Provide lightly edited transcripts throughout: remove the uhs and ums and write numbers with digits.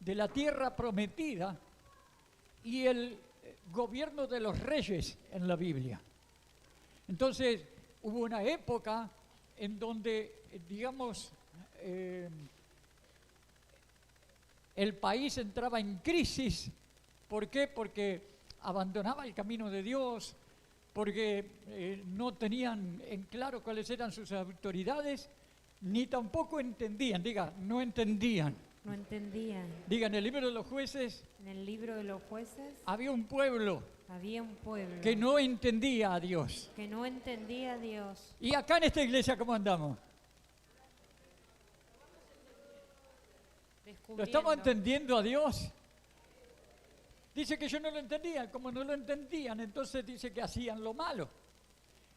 de la tierra prometida y el gobierno de los reyes en la Biblia. Entonces, hubo una época en donde, digamos, el país entraba en crisis. ¿Por qué? Porque abandonaba el camino de Dios, porque no tenían en claro cuáles eran sus autoridades, ni tampoco entendían, no entendían. No entendían. Diga, en el libro de los jueces, En el libro de los jueces había un pueblo había un pueblo que no entendía a Dios. que no entendía a Dios. Y acá en esta iglesia, ¿cómo andamos? ¿Lo Descubriendo. estamos entendiendo a Dios? Dice que yo no lo entendía. Como no lo entendían, entonces dice que hacían lo malo.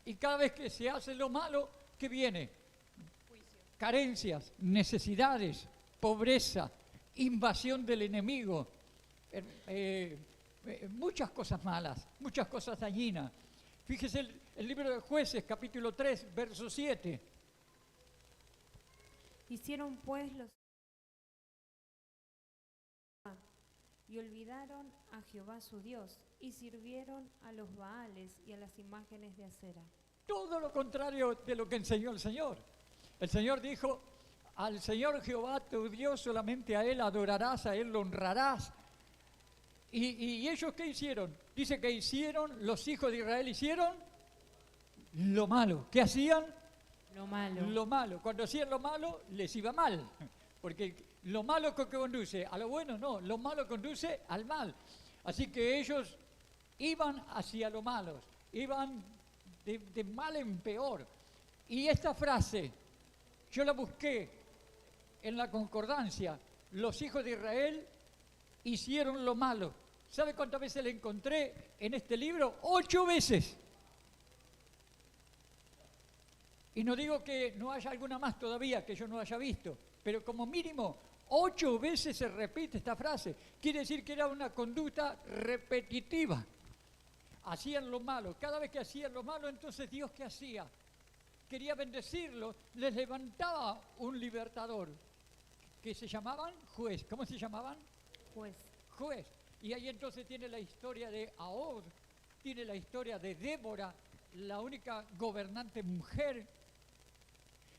Y cada vez que se hace lo malo, ¿qué viene? Juicio. Carencias, necesidades, pobreza, invasión del enemigo, muchas cosas malas, muchas cosas dañinas. Fíjese el libro de Jueces, capítulo 3, verso 7. Hicieron pues los y olvidaron a Jehová su Dios y sirvieron a los Baales y a las imágenes de acera. Todo lo contrario de lo que enseñó el Señor. El Señor dijo, al Señor Jehová tu Dios solamente a Él adorarás, a Él lo honrarás. ¿Y ellos qué hicieron? Dice que hicieron, los hijos de Israel hicieron lo malo. ¿Qué hacían? Lo malo. Lo malo. Cuando hacían lo malo, les iba mal. Porque lo malo que conduce a lo bueno, no. Lo malo conduce al mal. Así que ellos iban hacia lo malo. Iban de mal en peor. Y esta frase, yo la busqué en la concordancia. Los hijos de Israel hicieron lo malo. ¿Sabe cuántas veces la encontré en este libro? 8 veces. Y no digo que no haya alguna más todavía que yo no haya visto, pero como mínimo 8 veces se repite esta frase. Quiere decir que era una conducta repetitiva. Hacían lo malo. Cada vez que hacían lo malo, entonces Dios, ¿qué hacía? Quería bendecirlos, les levantaba un libertador, que se llamaban juez. ¿Cómo se llamaban? Juez. Juez. Y ahí entonces tiene la historia de Ahod, tiene la historia de Débora, la única gobernante mujer.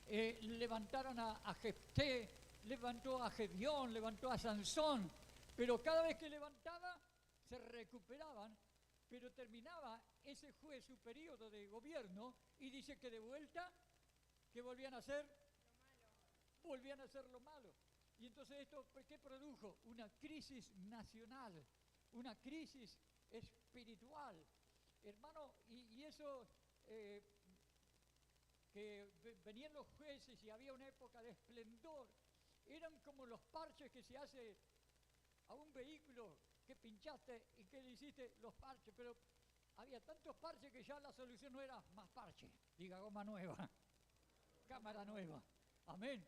Levantaron a Jefté, levantó a Gedeón, levantó a Sansón, pero cada vez que levantaba se recuperaban, pero terminaba ese juez su periodo de gobierno y dice que de vuelta, ¿qué volvían a hacer? Lo malo. Volvían a hacer lo malo. Y entonces esto, ¿qué produjo? Una crisis nacional, una crisis espiritual. Hermano, y eso, que venían los jueces y había una época de esplendor, eran como los parches que se hace a un vehículo que pinchaste y que le hiciste los parches, pero había tantos parches que ya la solución no era más parche, diga goma nueva, cámara nueva, amén,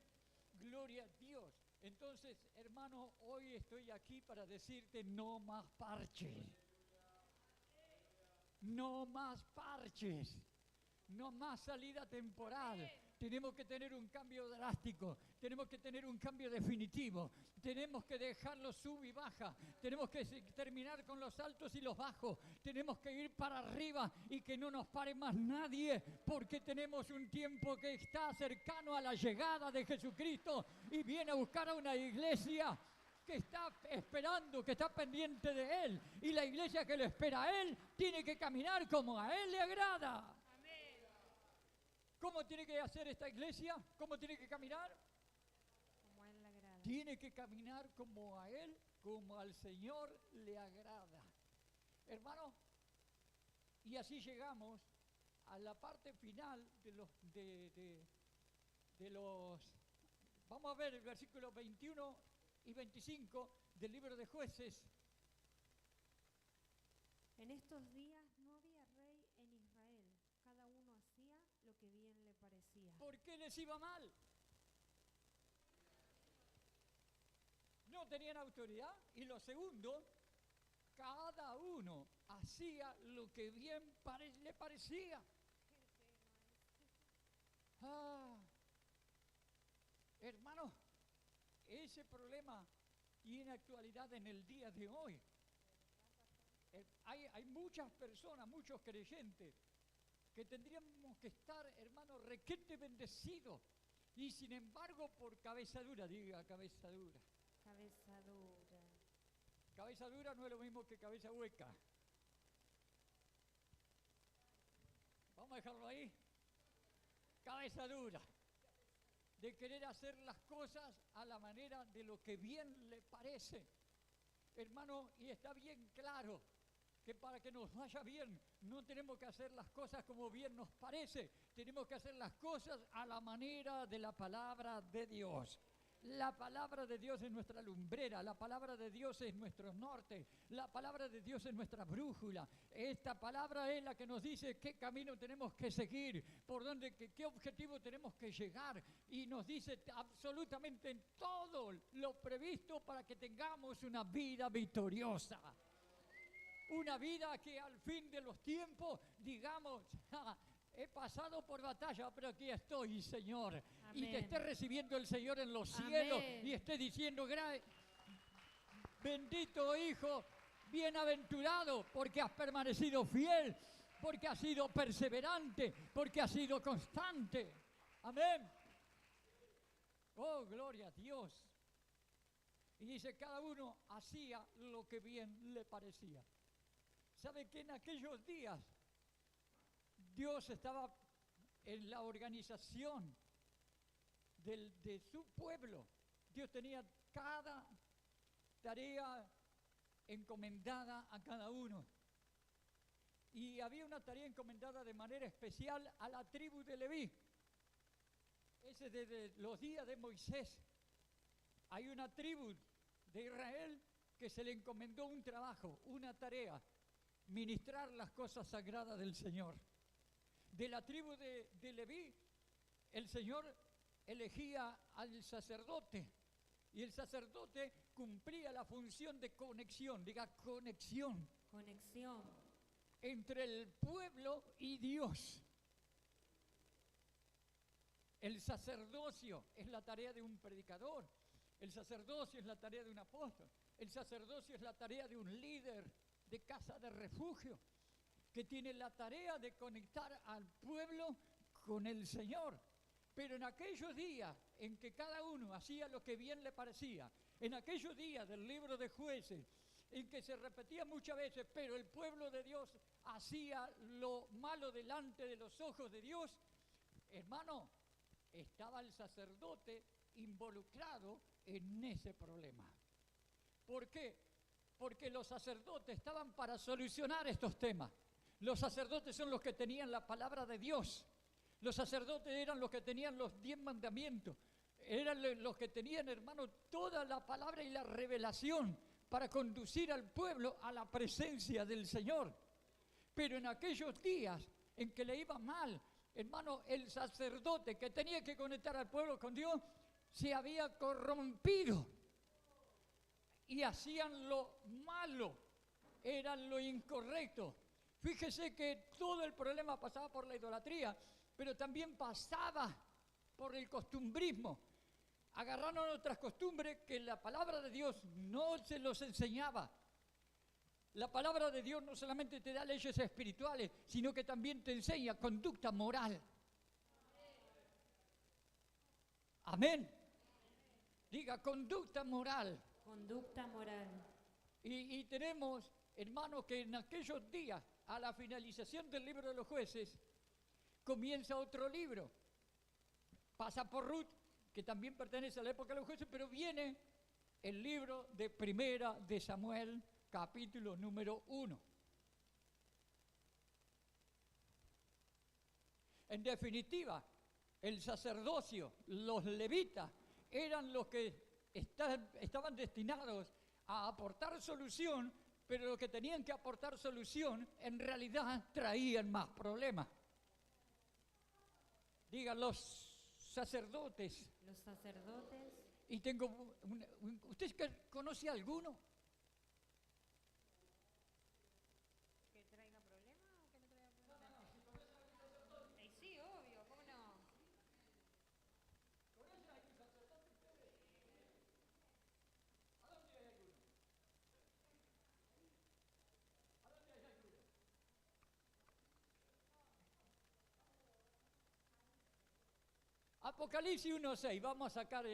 gloria a Dios. Entonces, hermano, hoy estoy aquí para decirte no más parches, no más parches, no más salida temporal. Tenemos que tener un cambio drástico, tenemos que tener un cambio definitivo, tenemos que dejarlo sub y baja, tenemos que terminar con los altos y los bajos, tenemos que ir para arriba y que no nos pare más nadie, porque tenemos un tiempo que está cercano a la llegada de Jesucristo y viene a buscar a una iglesia que está esperando, que está pendiente de Él, y la iglesia que lo espera a Él tiene que caminar como a Él le agrada. ¿Cómo tiene que hacer esta iglesia? ¿Cómo tiene que caminar? Como a él le agrada. Tiene que caminar como a Él, como al Señor le agrada. Hermano, y así llegamos a la parte final de los... Vamos a ver el versículo 21 y 25 del libro de Jueces. En estos días no había rey en Israel. Cada uno hacía lo que bien le parecía. ¿Por qué les iba mal? No tenían autoridad. Y lo segundo, cada uno hacía lo que bien le parecía. Hermano, ese problema y en actualidad en el día de hoy. Hay muchas personas, muchos creyentes, que tendríamos que estar, hermano, requete bendecidos. Y sin embargo, por cabeza dura, diga cabeza dura. Cabeza dura. Cabeza dura no es lo mismo que cabeza hueca. Vamos a dejarlo ahí. Cabeza dura. De querer hacer las cosas a la manera de lo que bien le parece. Hermano, y está bien claro que para que nos vaya bien no tenemos que hacer las cosas como bien nos parece, tenemos que hacer las cosas a la manera de la palabra de Dios. La palabra de Dios es nuestra lumbrera, la palabra de Dios es nuestro norte, la palabra de Dios es nuestra brújula. Esta palabra es la que nos dice qué camino tenemos que seguir, por dónde, qué objetivo tenemos que llegar, y nos dice absolutamente en todo lo previsto para que tengamos una vida victoriosa. Una vida que al fin de los tiempos digamos, he pasado por batalla, pero aquí estoy, Señor. Amén. Y te esté recibiendo el Señor en los cielos. Amén. Y esté diciendo, bendito Hijo, bienaventurado, porque has permanecido fiel, porque has sido perseverante, porque has sido constante. Amén. Oh, gloria a Dios. Y dice, cada uno hacía lo que bien le parecía. ¿Sabe que en aquellos días Dios estaba en la organización de su pueblo? Dios tenía cada tarea encomendada a cada uno. Y había una tarea encomendada de manera especial a la tribu de Leví. Ese desde los días de Moisés. Hay una tribu de Israel que se le encomendó un trabajo, una tarea, ministrar las cosas sagradas del Señor. De la tribu de Leví, el Señor elegía al sacerdote, y el sacerdote cumplía la función de conexión, diga conexión. Conexión. Entre el pueblo y Dios. El sacerdocio es la tarea de un predicador, el sacerdocio es la tarea de un apóstol, el sacerdocio es la tarea de un líder de casa de refugio, que tiene la tarea de conectar al pueblo con el Señor. Pero en aquellos días en que cada uno hacía lo que bien le parecía, en aquellos días del libro de Jueces, en que se repetía muchas veces, pero el pueblo de Dios hacía lo malo delante de los ojos de Dios, hermano, estaba el sacerdote involucrado en ese problema. ¿Por qué? Porque los sacerdotes estaban para solucionar estos temas. Los sacerdotes son los que tenían la palabra de Dios. Los sacerdotes eran los que tenían los 10 mandamientos. Eran los que tenían, hermano, toda la palabra y la revelación para conducir al pueblo a la presencia del Señor. Pero en aquellos días en que le iba mal, hermano, el sacerdote que tenía que conectar al pueblo con Dios se había corrompido. Y hacían lo malo, eran lo incorrecto. Fíjese que todo el problema pasaba por la idolatría, pero también pasaba por el costumbrismo. Agarraron otras costumbres que la palabra de Dios no se los enseñaba. La palabra de Dios no solamente te da leyes espirituales, sino que también te enseña conducta moral. Amén. Diga, conducta moral. Conducta moral. Y tenemos, hermanos, que en aquellos días, a la finalización del libro de los jueces, comienza otro libro. Pasa por Ruth, que también pertenece a la época de los jueces, pero viene el libro de Primera de Samuel, capítulo número 1. En definitiva, el sacerdocio, los levitas, eran los que estaban destinados a aportar solución, pero los que tenían que aportar solución en realidad traían más problemas. Digan los sacerdotes. Los sacerdotes. Y tengo ¿usted conoce a alguno? ¿Que traiga problemas o que no traiga problemas? Sí, obvio, ¿cómo no? ¿Conocen a algún sacerdote ustedes? ¿A dónde Apocalipsis 1:6, vamos a sacar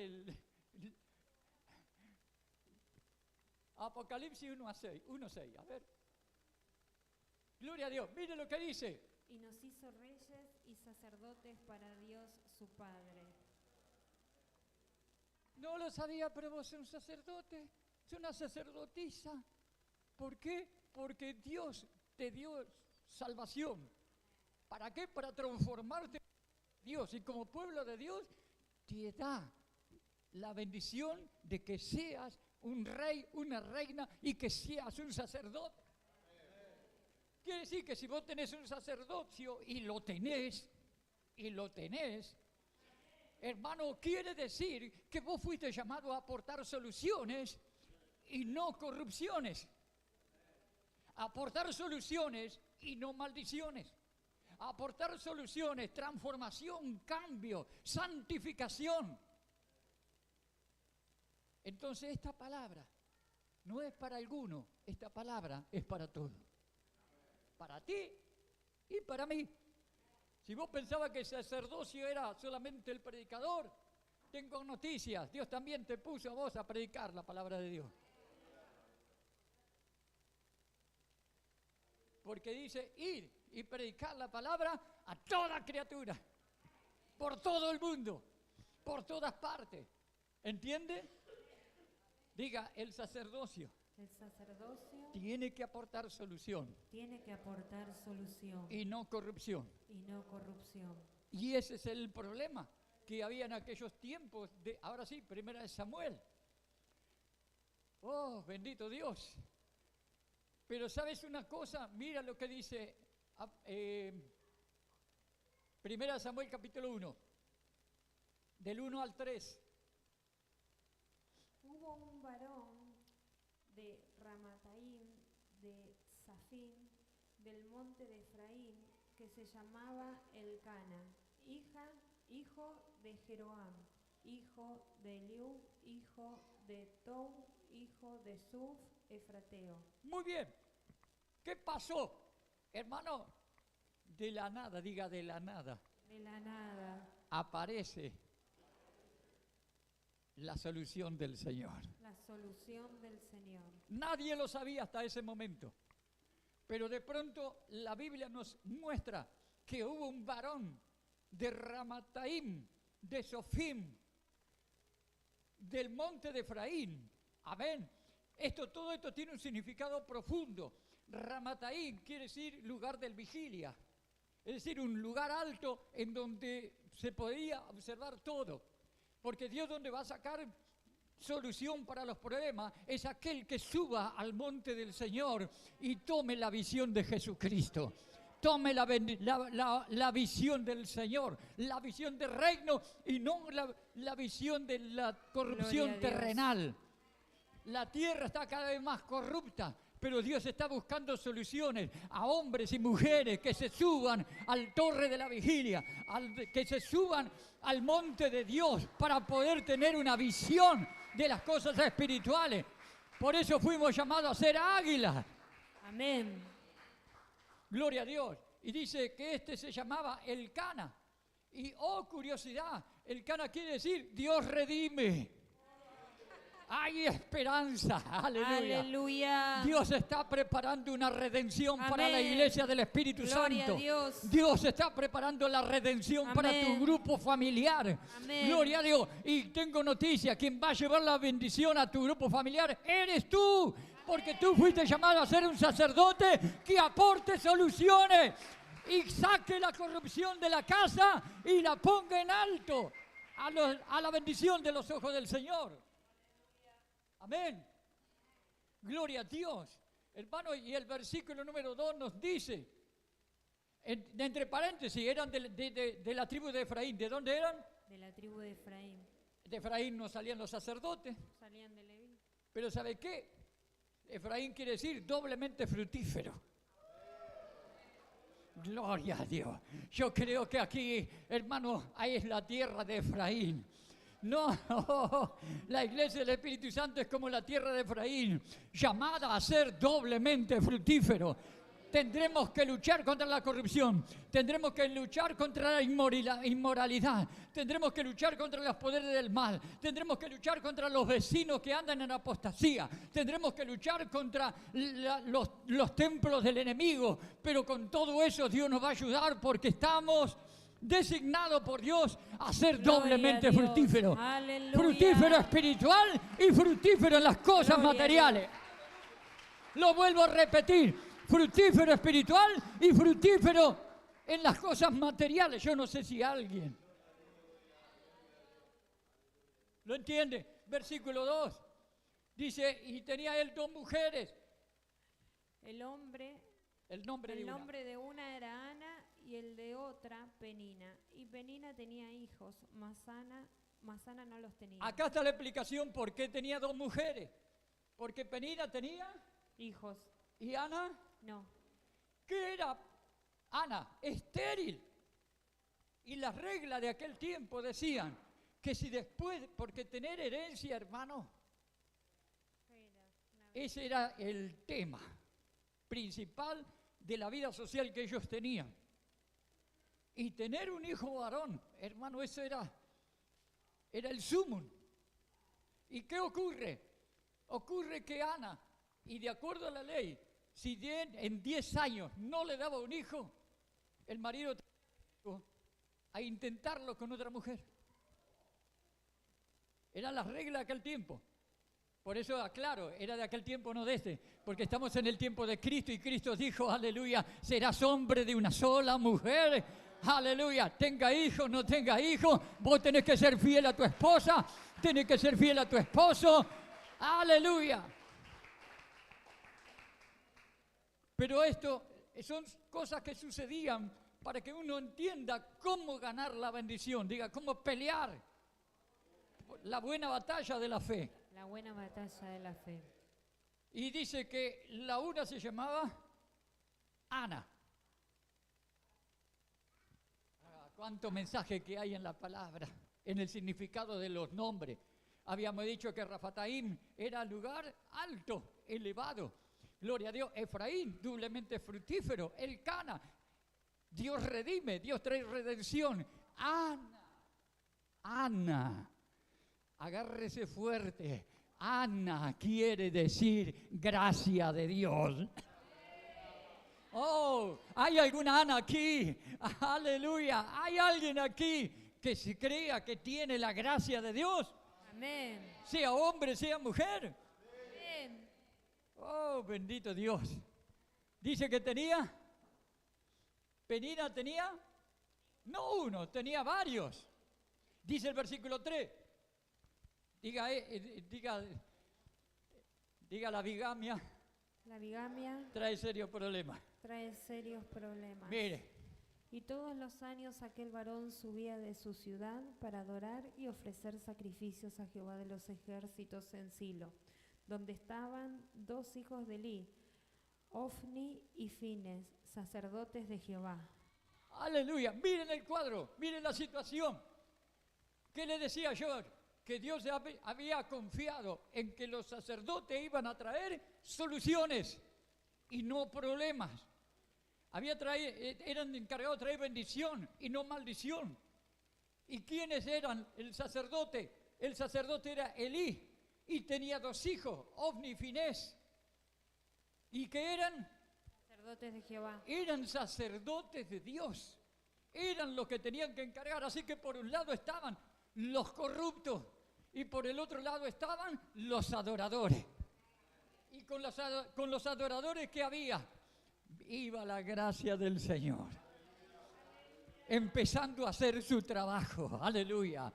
Apocalipsis 1:6, a ver. Gloria a Dios, mire lo que dice. Y nos hizo reyes y sacerdotes para Dios su Padre. No lo sabía, pero vos sos un sacerdote, sos una sacerdotisa. ¿Por qué? Porque Dios te dio salvación. ¿Para qué? Para transformarte en Dios. Y como pueblo de Dios, te da la bendición de que seas un rey, una reina y que seas un sacerdote. Quiere decir que si vos tenés un sacerdocio y lo tenés, hermano, quiere decir que vos fuiste llamado a aportar soluciones y no corrupciones. Aportar soluciones y no maldiciones. Aportar soluciones, transformación, cambio, santificación. Entonces esta palabra no es para alguno, esta palabra es para todos. Para ti y para mí. Si vos pensabas que el sacerdocio era solamente el predicador, tengo noticias. Dios también te puso a vos a predicar la palabra de Dios. Porque dice ir y predicar la palabra a toda criatura, por todo el mundo, por todas partes. ¿Entiende? Diga, el sacerdocio. El sacerdocio Tiene que aportar solución. tiene que aportar solución Y no corrupción. y no corrupción. Y ese es el problema que había en aquellos tiempos. Ahora sí, primera de Samuel. Oh, bendito Dios. Pero ¿sabes una cosa? Mira lo que dice primera de Samuel capítulo 1, del 1 al 3. Hubo un varón de Ramataim, de Zafín, del monte de Efraín, que se llamaba Elcana, hijo de Jeroam, hijo de Eliú, hijo de Tou, hijo de Suf, efrateo. Muy bien. ¿Qué pasó? Hermano, de la nada, diga de la nada. De la nada. Aparece la solución del Señor. La solución del Señor. Nadie lo sabía hasta ese momento. Pero de pronto la Biblia nos muestra que hubo un varón de Ramataim, de Sofim, del monte de Efraín. Amén. Todo esto tiene un significado profundo. Ramataim quiere decir lugar del vigilia. Es decir, un lugar alto en donde se podía observar todo. Porque Dios, donde va a sacar solución para los problemas, es aquel que suba al monte del Señor y tome la visión de Jesucristo. Tome la visión del Señor, la visión del reino y no la visión de la corrupción terrenal. La tierra está cada vez más corrupta, pero Dios está buscando soluciones a hombres y mujeres que se suban al torre de la vigilia, que se suban al monte de Dios para poder tener una visión de las cosas espirituales. Por eso fuimos llamados a ser águilas. Amén. Gloria a Dios. Y dice que este se llamaba Elcana. Y, oh, curiosidad, Elcana quiere decir Dios redime. Hay esperanza, aleluya. Aleluya. Dios está preparando una redención Amén. para la iglesia del Espíritu Gloria Santo. a Dios. Dios está preparando la redención Amén. para tu grupo familiar. Amén. Gloria a Dios. Y tengo noticia, quien va a llevar la bendición a tu grupo familiar eres tú, porque tú fuiste llamado a ser un sacerdote que aporte soluciones y saque la corrupción de la casa y la ponga en alto a la bendición de los ojos del Señor. Amén. Gloria a Dios. Hermano, y el versículo número 2 nos dice, entre paréntesis, eran de la tribu de Efraín. ¿De dónde eran? De la tribu de Efraín. De Efraín no salían los sacerdotes. Salían de Leví. Pero ¿sabe qué? Efraín quiere decir doblemente fructífero. Gloria a Dios. Yo creo que aquí, hermano, ahí es la tierra de Efraín. No, la iglesia del Espíritu Santo es como la tierra de Efraín, llamada a ser doblemente fructífero. Tendremos que luchar contra la corrupción, tendremos que luchar contra la inmoralidad, tendremos que luchar contra los poderes del mal, tendremos que luchar contra los vecinos que andan en apostasía, tendremos que luchar contra los templos del enemigo, pero con todo eso Dios nos va a ayudar porque estamos designados por Dios a ser Gloria doblemente a Dios. fructíferos. Aleluya. Fructífero espiritual y fructífero en las cosas Gloria a materiales. Lo vuelvo a repetir. Fructífero espiritual y fructífero en las cosas materiales. Yo no sé si alguien lo entiende. Versículo 2 dice, y tenía él 2 mujeres. El nombre de una era Ana y el de otra Penina. Y Penina tenía hijos, mas Ana no los tenía. Acá está la explicación por qué tenía 2 mujeres. Porque Penina tenía Hijos. y Ana, No. ¿qué era Ana? Estéril. Y las reglas de aquel tiempo decían que si después, porque tener herencia, hermano, ese era el tema principal de la vida social que ellos tenían. Y tener un hijo varón, hermano, eso era el sumum. ¿Y qué ocurre? Ocurre que Ana, y de acuerdo a la ley, si en 10 años no le daba un hijo, el marido tenía a intentarlo con otra mujer. Eran las reglas de aquel tiempo. Por eso aclaro, era de aquel tiempo, no de este, porque estamos en el tiempo de Cristo y Cristo dijo, aleluya, serás hombre de una sola mujer, aleluya, tenga hijos, no tenga hijos, vos tenés que ser fiel a tu esposa, tenés que ser fiel a tu esposo, aleluya. Pero esto son cosas que sucedían para que uno entienda cómo ganar la bendición, diga, cómo pelear la buena batalla de la fe. La buena batalla de la fe. Y dice que la una se llamaba Ana. Cuánto mensaje que hay en la palabra, en el significado de los nombres. Habíamos dicho que Rapataim era lugar alto, elevado. Gloria a Dios. Efraín, doblemente fructífero. Elcana, Dios redime, Dios trae redención. Ana, agárrese fuerte. Ana quiere decir gracia de Dios. Oh, hay alguna Ana aquí. Aleluya. Hay alguien aquí que se crea que tiene la gracia de Dios. Amén. Sea hombre, sea mujer. Amén. Oh, bendito Dios. Dice que Penina tenía, no uno, tenía varios. Dice el versículo 3. Diga la bigamia. La bigamia Trae serios problemas. trae serios problemas. Mire, Y todos los años aquel varón subía de su ciudad para adorar y ofrecer sacrificios a Jehová de los ejércitos en Silo, donde estaban 2 hijos de Eli, Ofni y Fines, sacerdotes de Jehová. aleluya. Miren el cuadro, miren la situación. ¿Qué le decía yo? Que Dios había confiado en que los sacerdotes iban a traer soluciones y no problemas. Eran encargados de traer bendición y no maldición. ¿Y quiénes eran el sacerdote? El sacerdote era Elí y tenía 2 hijos, Ofni y Finés. ¿Y qué eran? Sacerdotes de Jehová. Eran sacerdotes de Dios. Eran los que tenían que encargar. Así que por un lado estaban los corruptos y por el otro lado estaban los adoradores. Y con los adoradores que había, iba la gracia del Señor, empezando a hacer su trabajo. Aleluya.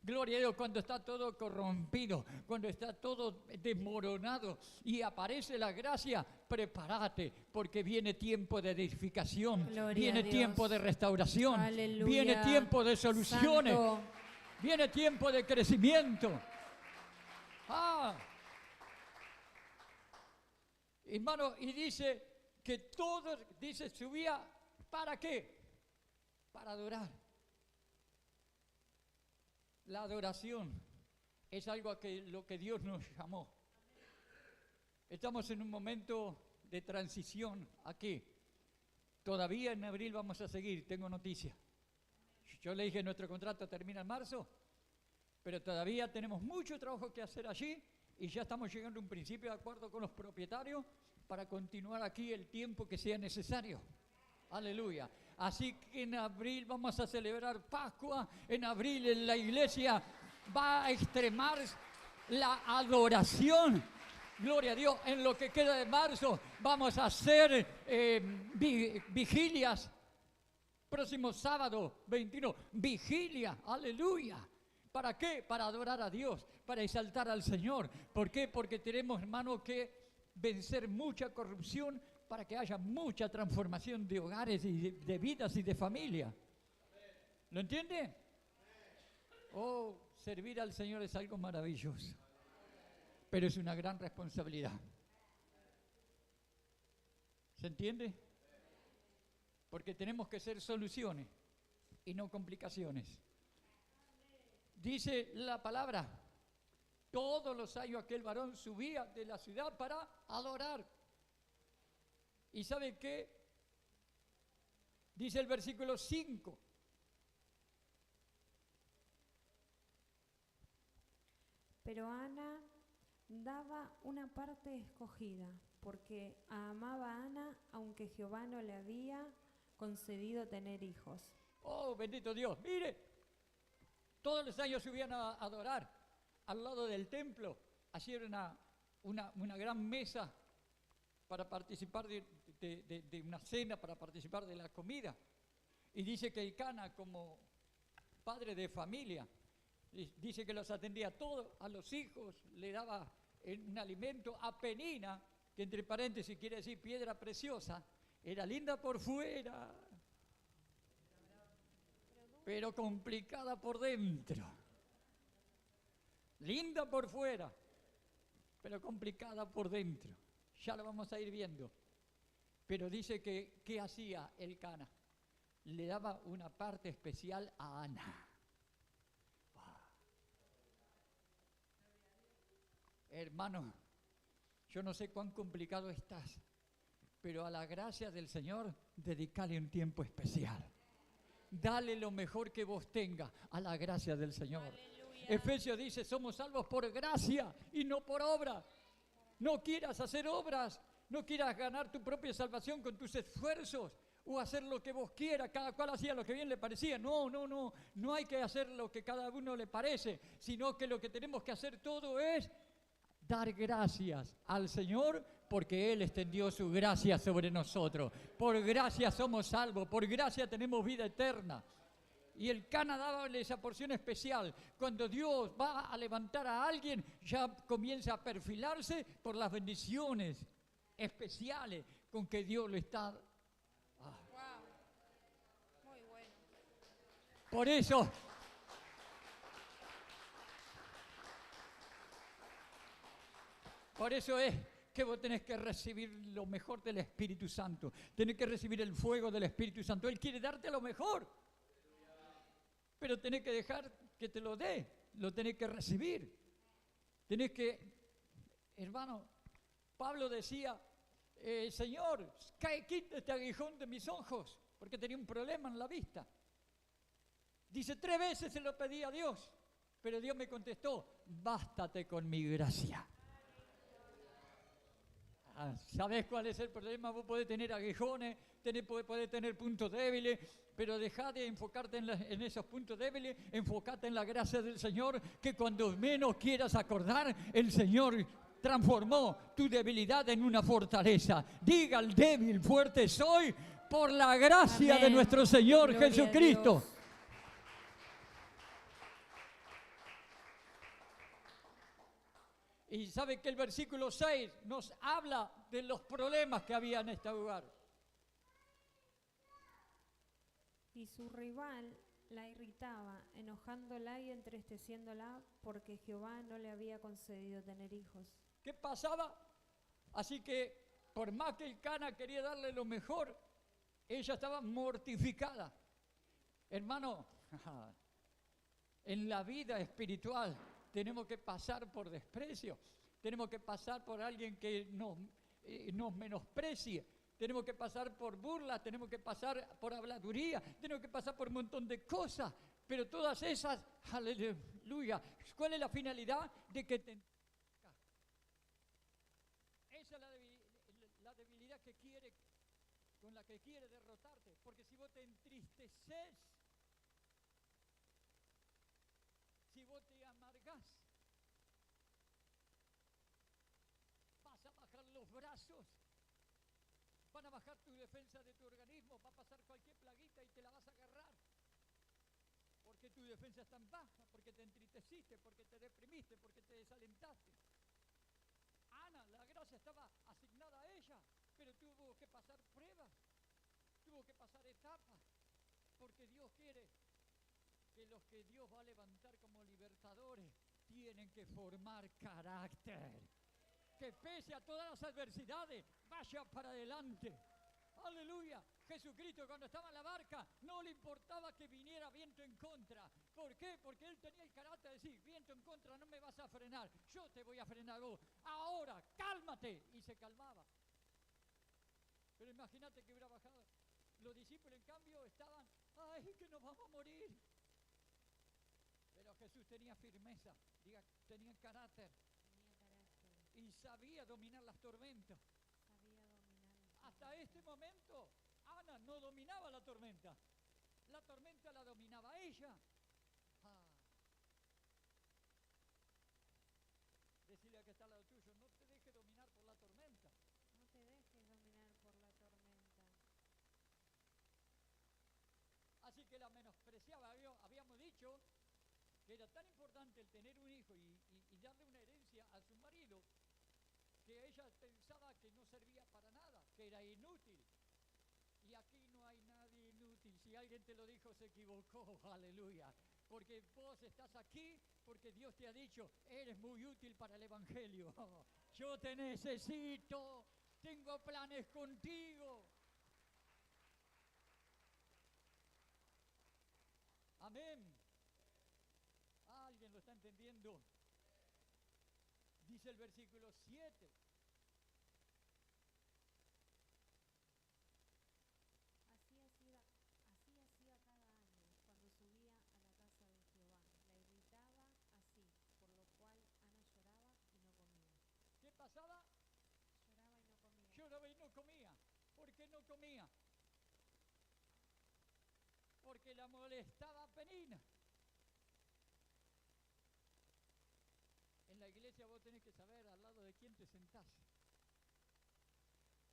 Gloria a Dios. Cuando está todo corrompido, cuando está todo desmoronado y aparece la gracia, prepárate, porque viene tiempo de edificación, Gloria viene a Dios. tiempo de restauración, Aleluya. viene tiempo de soluciones, Santo. viene tiempo de crecimiento. Hermano, y dice que todos, subía, ¿para qué? Para adorar. La adoración es algo a lo que Dios nos llamó. Estamos en un momento de transición aquí. Todavía en abril vamos a seguir, tengo noticia. Yo le dije, nuestro contrato termina en marzo, pero todavía tenemos mucho trabajo que hacer allí y ya estamos llegando a un principio de acuerdo con los propietarios para continuar aquí el tiempo que sea necesario. Aleluya. Así que en abril vamos a celebrar Pascua, en abril en la iglesia va a extremar la adoración. Gloria a Dios, en lo que queda de marzo vamos a hacer vigilias. Próximo sábado 21, vigilia, aleluya. ¿Para qué? Para adorar a Dios, para exaltar al Señor. ¿Por qué? Porque tenemos, hermano, que vencer mucha corrupción para que haya mucha transformación de hogares y de vidas y de familia. ¿Lo entiende? Oh, servir al Señor es algo maravilloso, pero es una gran responsabilidad. ¿Se entiende? Porque tenemos que ser soluciones y no complicaciones. Dice la palabra, todos los años aquel varón subía de la ciudad para adorar. ¿Y sabe qué? Dice el versículo 5. Pero Ana daba una parte escogida, porque amaba a Ana, aunque Jehová no le había concedido tener hijos. Oh, bendito Dios. Mire, todos los años subían a adorar al lado del templo. Allí era una gran mesa para participar de una cena, para participar de la comida. Y dice que Elcana, como padre de familia, dice que los atendía a todos, a los hijos, le daba un alimento. A Penina, que entre paréntesis quiere decir piedra preciosa, era linda por fuera, pero complicada por dentro. Linda por fuera, pero complicada por dentro. Ya lo vamos a ir viendo. Pero dice que, ¿qué hacía Elcana? Le daba una parte especial a Ana. Wow. Hermano, yo no sé cuán complicado estás, pero a la gracia del Señor, dedicale un tiempo especial. Dale lo mejor que vos tengas a la gracia del Señor. Aleluya. Efesios dice, somos salvos por gracia y no por obra. No quieras hacer obras, no quieras ganar tu propia salvación con tus esfuerzos o hacer lo que vos quieras, cada cual hacía lo que bien le parecía. No hay que hacer lo que cada uno le parece, sino que lo que tenemos que hacer todo es dar gracias al Señor porque Él extendió su gracia sobre nosotros. Por gracia somos salvos, por gracia tenemos vida eterna. Y Elcana daba esa porción especial. Cuando Dios va a levantar a alguien, ya comienza a perfilarse por las bendiciones especiales con que Dios lo está. Wow. Muy bueno. Por eso, es que vos tenés que recibir lo mejor del Espíritu Santo. Tenés que recibir el fuego del Espíritu Santo. Él quiere darte lo mejor. Pero tenés que dejar que te lo dé. Lo tenés que recibir. Tenés que, hermano, Pablo decía, Señor, quita este aguijón de mis ojos, porque tenía un problema en la vista. Dice, 3 veces se lo pedí a Dios, pero Dios me contestó, bástate con mi gracia. ¿Sabés cuál es el problema? Vos podés tener aguijones, podés tener puntos débiles, pero dejá de enfocarte en esos puntos débiles, enfocate en la gracia del Señor, que cuando menos quieras acordar, el Señor transformó tu debilidad en una fortaleza. Diga al débil, fuerte soy, por la gracia de nuestro Señor Gloria Jesucristo. Y sabe que el versículo 6 nos habla de los problemas que había en este lugar. Y su rival la irritaba, enojándola y entristeciéndola, porque Jehová no le había concedido tener hijos. ¿Qué pasaba? Así que, por más que Elcana quería darle lo mejor, ella estaba mortificada. Hermano, en la vida espiritual tenemos que pasar por desprecio, tenemos que pasar por alguien que nos menosprecie, tenemos que pasar por burlas, tenemos que pasar por habladuría, tenemos que pasar por un montón de cosas, pero todas esas, aleluya, ¿cuál es la finalidad? De que te entristezca. Esa es la debilidad que quiere, con la que quiere derrotarte, porque si vos te entristeces, si vos te amargás, vas a bajar los brazos, van a bajar tu defensa de tu organismo, va a pasar cualquier plaguita y te la vas a agarrar. Porque tu defensa es tan baja, porque te entristeciste, porque te deprimiste, porque te desalentaste. Ana, la gracia estaba asignada a ella, pero tuvo que pasar pruebas, tuvo que pasar etapas, porque Dios quiere que los que Dios va a levantar como libertadores tienen que formar carácter. Que pese a todas las adversidades, vaya para adelante. Aleluya. Jesucristo cuando estaba en la barca no le importaba que viniera viento en contra. ¿Por qué? Porque él tenía el carácter de decir, viento en contra, no me vas a frenar, yo te voy a frenar vos. Ahora, cálmate. Y se calmaba. Pero imagínate que hubiera bajado. Los discípulos en cambio estaban, ay, que nos vamos a morir. Pero Jesús tenía firmeza, diga, tenía carácter. Y sabía dominar las tormentas. Hasta este momento, Ana no dominaba la tormenta. La tormenta la dominaba ella. Decirle a que está al lado tuyo, no te dejes dominar por la tormenta. No te dejes dominar por la tormenta. Así que la menospreciaba. Habíamos dicho que era tan importante el tener un hijo y darle una herencia a su marido, que ella pensaba que no servía para nada, que era inútil. Y aquí no hay nadie inútil. Si alguien te lo dijo, se equivocó. Aleluya. Porque vos estás aquí porque Dios te ha dicho, eres muy útil para el Evangelio. Yo te necesito. Tengo planes contigo. Amén. ¿Alguien lo está entendiendo? Dice el versículo 7. Así hacía cada año cuando subía a la casa de Jehová. La irritaba así, por lo cual Ana lloraba y no comía. ¿Qué pasaba? Lloraba y no comía. Lloraba y no comía. ¿Por qué no comía? Porque la molestaba Penina. En la iglesia vos tenés que saber al lado de quién te sentás.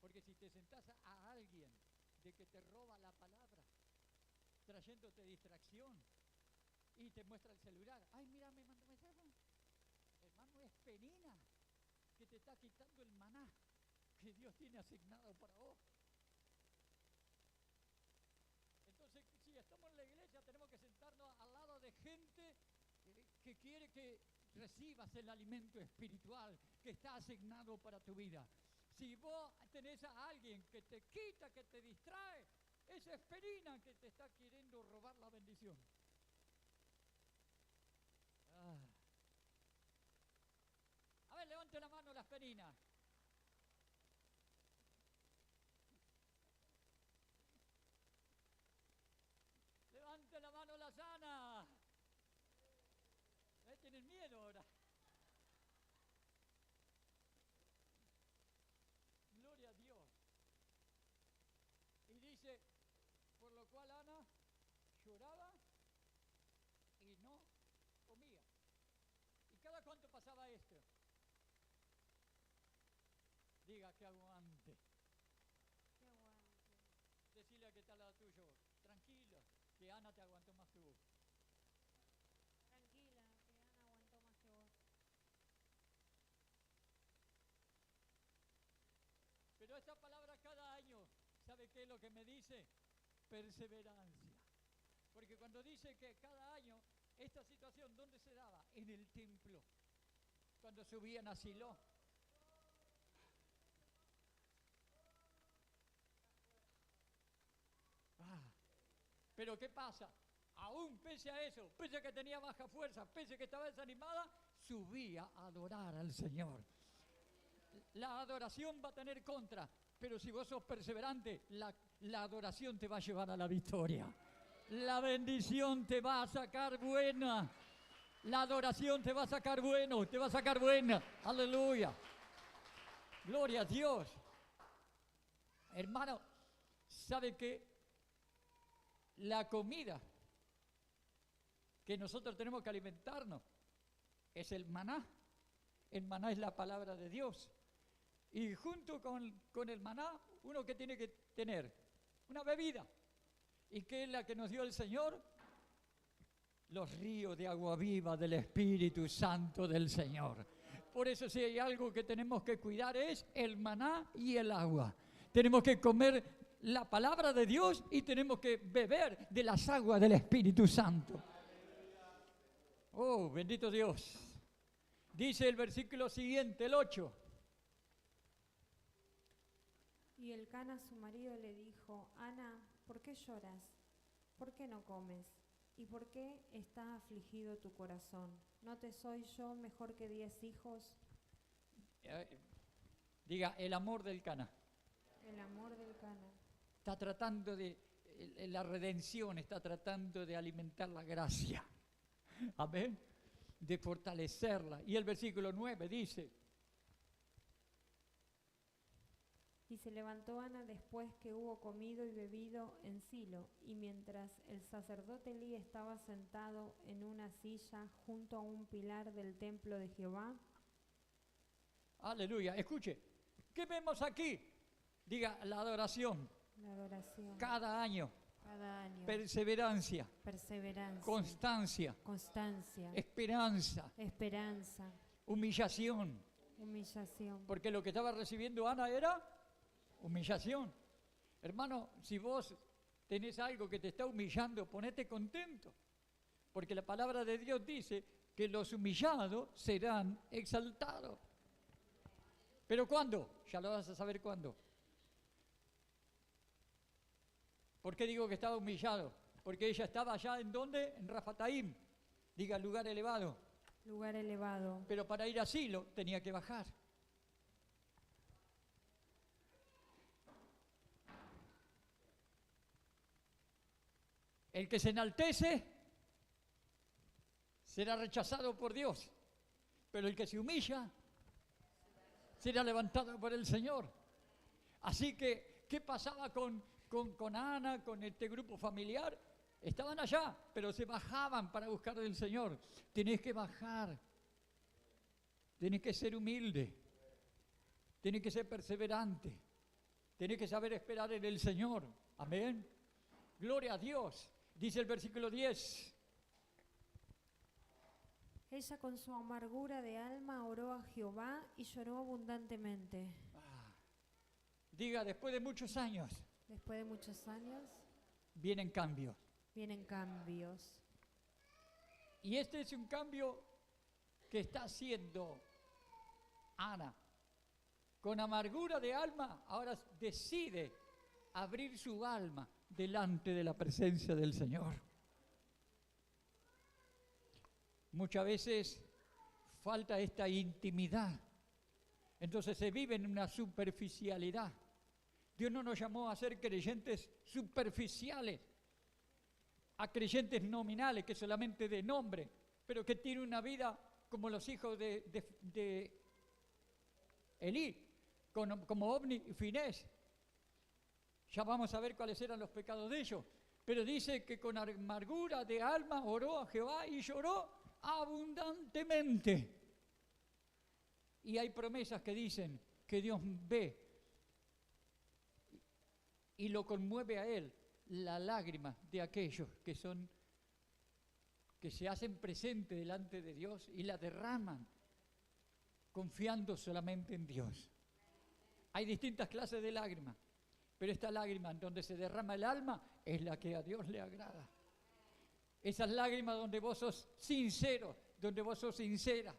Porque si te sentás a alguien de que te roba la palabra, trayéndote distracción, y te muestra el celular, ay, mira, me mandó mensaje. Hermano, es Penina que te está quitando el maná que Dios tiene asignado para vos. Entonces, si estamos en la iglesia, tenemos que sentarnos al lado de gente que quiere que recibas el alimento espiritual que está asignado para tu vida. Si vos tenés a alguien que te quita, que te distrae, esa es Penina que te está queriendo robar la bendición. A ver, levante la mano las Peninas. Levante la mano la sana. Tienen miedo ahora. Gloria a Dios. Y dice, por lo cual Ana lloraba y no comía. ¿Y cada cuánto pasaba esto? Diga que aguante. Que aguante. Decirle a que está al lado tuyo, tranquilo, que Ana te aguantó más que vos. Tranquila, que Ana aguantó más que vos. Pero esta palabra cada año, ¿sabe qué es lo que me dice? Perseverancia. Porque cuando dice que cada año, esta situación, ¿dónde se daba? En el templo. Cuando subían a Silo. Pero ¿qué pasa? Aún pese a eso, pese a que tenía baja fuerza, pese a que estaba desanimada, subía a adorar al Señor. La adoración va a tener contra, Pero si vos sos perseverante, la adoración te va a llevar a la victoria. La bendición te va a sacar buena. La adoración te va a sacar bueno, te va a sacar buena. Aleluya. Gloria a Dios. Hermano, ¿sabe qué? La comida que nosotros tenemos que alimentarnos es el maná. El maná es la palabra de Dios. Y junto con el maná, uno que tiene que tener una bebida. ¿Y qué es la que nos dio el Señor? Los ríos de agua viva del Espíritu Santo del Señor. Por eso si hay algo que tenemos que cuidar es el maná y el agua. Tenemos que comer la palabra de Dios y tenemos que beber de las aguas del Espíritu Santo. Oh, bendito Dios. Dice el versículo siguiente, el 8. Y Elcana su marido le dijo: Ana, ¿por qué lloras? ¿Por qué no comes? ¿Y por qué está afligido tu corazón? ¿No te soy yo mejor que 10 hijos? Diga, el amor del Cana. El amor del Cana. Está tratando de, la redención está tratando de alimentar la gracia. Amén. De fortalecerla. Y el versículo 9 dice: Y se levantó Ana después que hubo comido y bebido en Silo, y mientras el sacerdote Elí estaba sentado en una silla junto a un pilar del templo de Jehová. Aleluya. Escuche, ¿qué vemos aquí? Diga, la adoración. La adoración. Cada año. Cada año. Perseverancia. Perseverancia. Constancia. Constancia. Esperanza. Esperanza. Humillación. Humillación. Porque lo que estaba recibiendo Ana era humillación. Hermano, si vos tenés algo que te está humillando, ponete contento. Porque la palabra de Dios dice que los humillados serán exaltados. ¿Pero cuándo? Ya lo vas a saber cuándo. ¿Por qué digo que estaba humillado? Porque ella estaba allá, ¿en dónde? En Rafataim. Diga, lugar elevado. Lugar elevado. Pero para ir a Silo tenía que bajar. El que se enaltece será rechazado por Dios, pero el que se humilla será levantado por el Señor. Así que, ¿qué pasaba con Ana, con este grupo familiar? Estaban allá, pero se bajaban para buscar del Señor. Tenés que bajar, tenés que ser humilde, tenés que ser perseverante, tenés que saber esperar en el Señor. Amén. Gloria a Dios. Dice el versículo 10. Ella con su amargura de alma oró a Jehová y lloró abundantemente. Diga, después de muchos años. Después de muchos años. Vienen cambios. Vienen cambios. Y este es un cambio que está haciendo Ana. Con amargura de alma, ahora decide abrir su alma delante de la presencia del Señor. Muchas veces falta esta intimidad. Entonces se vive en una superficialidad. Dios no nos llamó a ser creyentes superficiales, a creyentes nominales, que solamente de nombre, pero que tienen una vida como los hijos de Elí, como Ovni y Finés. Ya vamos a ver cuáles eran los pecados de ellos. Pero dice que con amargura de alma oró a Jehová y lloró abundantemente. Y hay promesas que dicen que Dios ve y lo conmueve a él la lágrima de aquellos que se hacen presente delante de Dios y la derraman confiando solamente en Dios. Hay distintas clases de lágrimas. Pero esta lágrima en donde se derrama el alma es la que a Dios le agrada. Esas lágrimas donde vos sos sincero, donde vos sos sincera,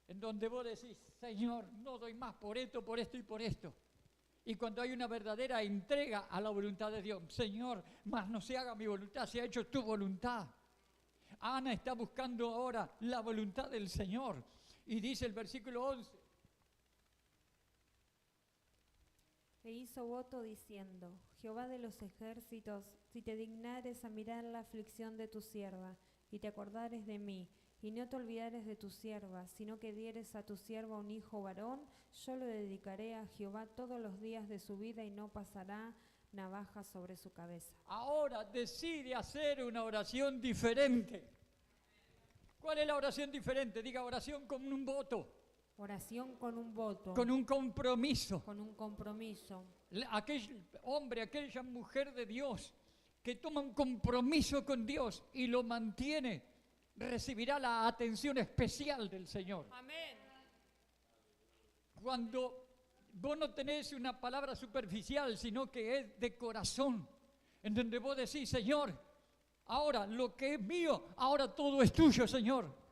en donde vos decís, Señor, no doy más por esto y por esto. Y cuando hay una verdadera entrega a la voluntad de Dios, Señor, más no se haga mi voluntad, se ha hecho tu voluntad. Ana está buscando ahora la voluntad del Señor. Y dice el versículo 11. e hizo voto diciendo: Jehová de los ejércitos, si te dignares a mirar la aflicción de tu sierva, y te acordares de mí, y no te olvidares de tu sierva, sino que dieres a tu sierva un hijo varón, yo lo dedicaré a Jehová todos los días de su vida, y no pasará navaja sobre su cabeza. Ahora decide hacer una oración diferente. ¿Cuál es la oración diferente? Diga oración con un voto, Oración con un voto, con un compromiso. con un compromiso. Aquel hombre, aquella mujer de Dios que toma un compromiso con Dios y lo mantiene, recibirá la atención especial del Señor. Amén. Cuando vos no tenés una palabra superficial, sino que es de corazón, en donde vos decís: Señor, ahora lo que es mío, ahora todo es tuyo, Señor.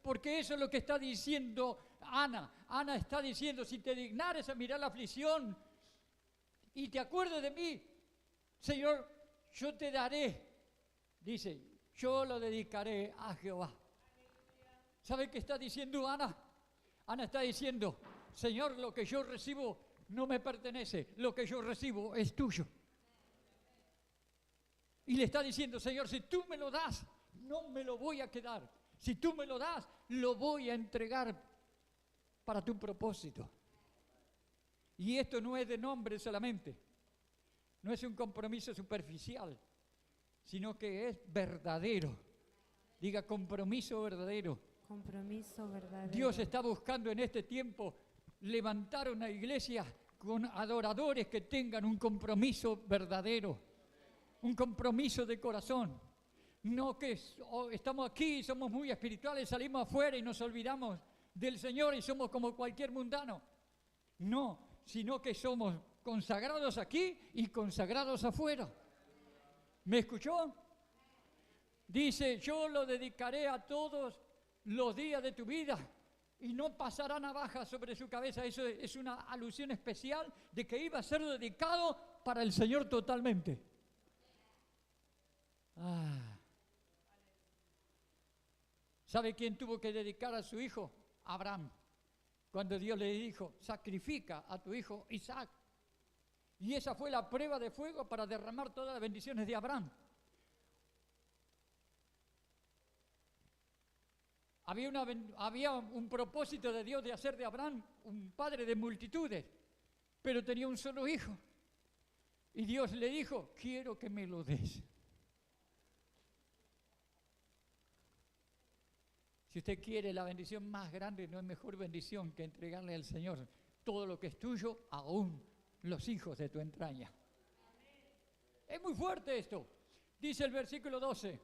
Porque eso es lo que está diciendo Ana. Ana está diciendo: si te dignares a mirar la aflicción y te acuerdes de mí, Señor, yo te daré. Dice: yo lo dedicaré a Jehová. ¿Sabe qué está diciendo Ana? Ana está diciendo: Señor, lo que yo recibo no me pertenece, lo que yo recibo es tuyo. Y le está diciendo: Señor, si tú me lo das, no me lo voy a quedar. Si tú me lo das, lo voy a entregar para tu propósito. Y esto no es de nombre solamente, no es un compromiso superficial, sino que es verdadero. Diga: compromiso verdadero. Compromiso verdadero. Dios está buscando en este tiempo levantar una iglesia con adoradores que tengan un compromiso verdadero, un compromiso de corazón. No que estamos aquí, somos muy espirituales, salimos afuera y nos olvidamos del Señor y somos como cualquier mundano. No, sino que somos consagrados aquí y consagrados afuera. ¿Me escuchó? Dice: yo lo dedicaré a todos los días de tu vida y no pasará navaja sobre su cabeza. Eso es una alusión especial de que iba a ser dedicado para el Señor totalmente. ¿Sabe quién tuvo que dedicar a su hijo? Abraham. Cuando Dios le dijo: sacrifica a tu hijo Isaac. Y esa fue la prueba de fuego para derramar todas las bendiciones de Abraham. Había un propósito de Dios de hacer de Abraham un padre de multitudes, pero tenía un solo hijo. Y Dios le dijo: quiero que me lo des. Si usted quiere la bendición más grande, no hay mejor bendición que entregarle al Señor todo lo que es tuyo, aún los hijos de tu entraña. Es muy fuerte esto. Dice el versículo 12.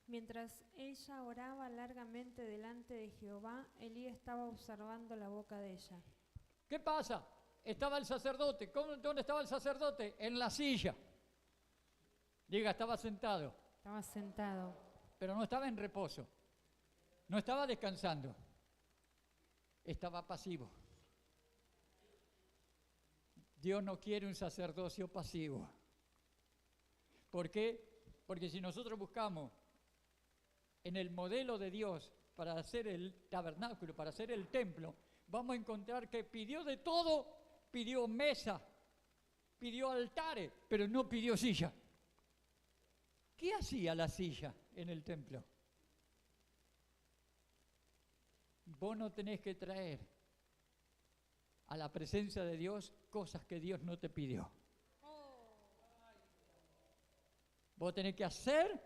Mientras ella oraba largamente delante de Jehová, Elí estaba observando la boca de ella. ¿Qué pasa? Estaba el sacerdote. ¿Dónde estaba el sacerdote? En la silla. Diga: estaba sentado. Estaba sentado. Pero no estaba en reposo. No estaba descansando. Estaba pasivo. Dios no quiere un sacerdocio pasivo. ¿Por qué? Porque si nosotros buscamos en el modelo de Dios para hacer el tabernáculo, para hacer el templo, vamos a encontrar que pidió de todo. Pidió mesa, pidió altares, pero no pidió silla. ¿Qué hacía la silla en el templo? Vos no tenés que traer a la presencia de Dios cosas que Dios no te pidió. Vos tenés que hacer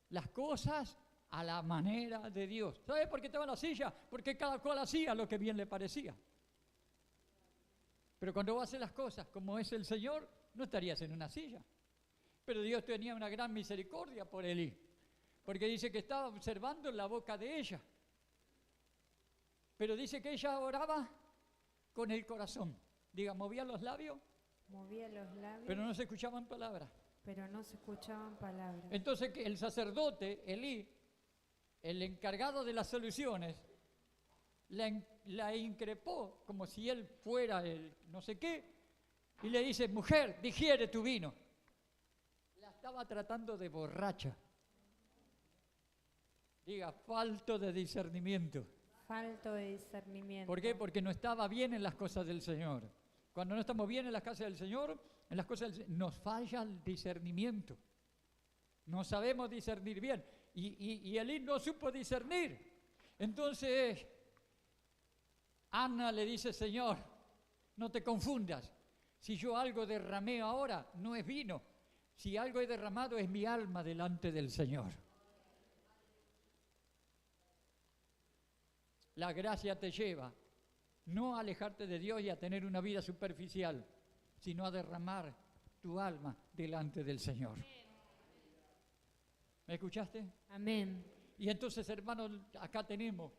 las cosas a la manera de Dios. ¿Sabes por qué estaba en la silla? Porque cada cual hacía lo que bien le parecía. Pero cuando vos haces las cosas como es el Señor, no estarías en una silla. Pero Dios tenía una gran misericordia por Elí, porque dice que estaba observando la boca de ella. Pero dice que ella oraba con el corazón. Diga: movía los labios. Movía los labios. Pero no se escuchaban palabras. Pero no se escuchaban palabras. Entonces que el sacerdote, Elí, el encargado de las soluciones, la increpó como si él fuera el no sé qué, y le dice: mujer, digiere tu vino. La estaba tratando de borracha. Diga: falto de discernimiento. falto de discernimiento. ¿Por qué? Porque no estaba bien en las cosas del Señor. Cuando no estamos bien en las cosas del Señor, nos falla el discernimiento. No sabemos discernir bien. Y Elí no supo discernir. Entonces, Ana le dice, Señor, no te confundas. Si yo algo derramé ahora, no es vino. Si algo he derramado, es mi alma delante del Señor. La gracia te lleva no a alejarte de Dios y a tener una vida superficial, sino a derramar tu alma delante del Señor. ¿Me escuchaste? Amén. Y entonces, hermanos, acá tenemos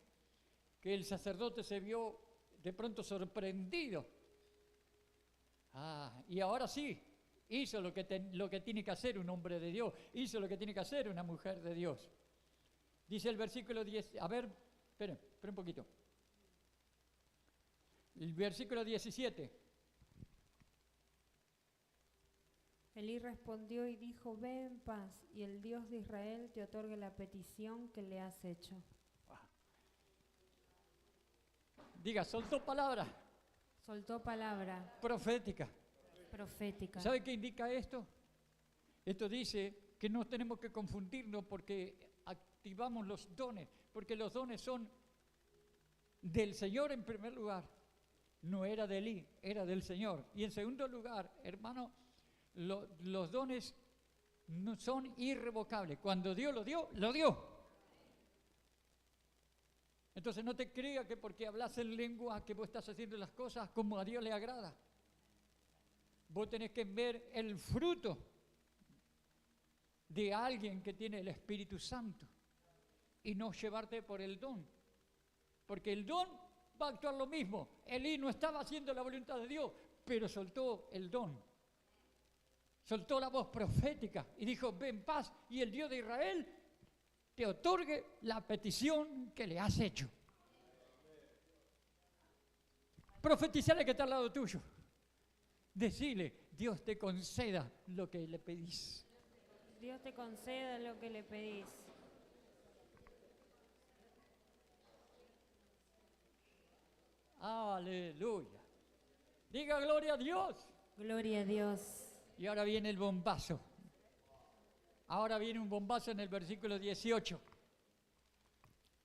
que el sacerdote se vio de pronto sorprendido. Y ahora sí, hizo lo que tiene que hacer un hombre de Dios, hizo lo que tiene que hacer una mujer de Dios. Dice el versículo 10, a ver, espera un poquito. El versículo 17. Elí respondió y dijo, ve en paz, y el Dios de Israel te otorgue la petición que le has hecho. Diga, soltó palabra. Soltó palabra Profética. profética. ¿Sabe qué indica esto? Esto dice que no tenemos que confundirnos porque activamos los dones, porque los dones son del Señor en primer lugar. No era de Elí, era del Señor. Y en segundo lugar, hermano, los dones no son irrevocables. Cuando Dios lo dio, lo dio. Entonces no te creas que porque hablas en lengua que vos estás haciendo las cosas como a Dios le agrada. Vos tenés que ver el fruto de alguien que tiene el Espíritu Santo y no llevarte por el don. Porque el don va a actuar lo mismo. Elí no estaba haciendo la voluntad de Dios, pero soltó el don. Soltó la voz profética y dijo, ven en paz, y el Dios de Israel te otorgue la petición que le has hecho. Profetizale que está al lado tuyo. Decile, Dios te conceda lo que le pedís. Dios te conceda lo que le pedís. Aleluya. Diga gloria a Dios. Gloria a Dios. Y ahora viene el bombazo. Ahora viene un bombazo en el versículo 18.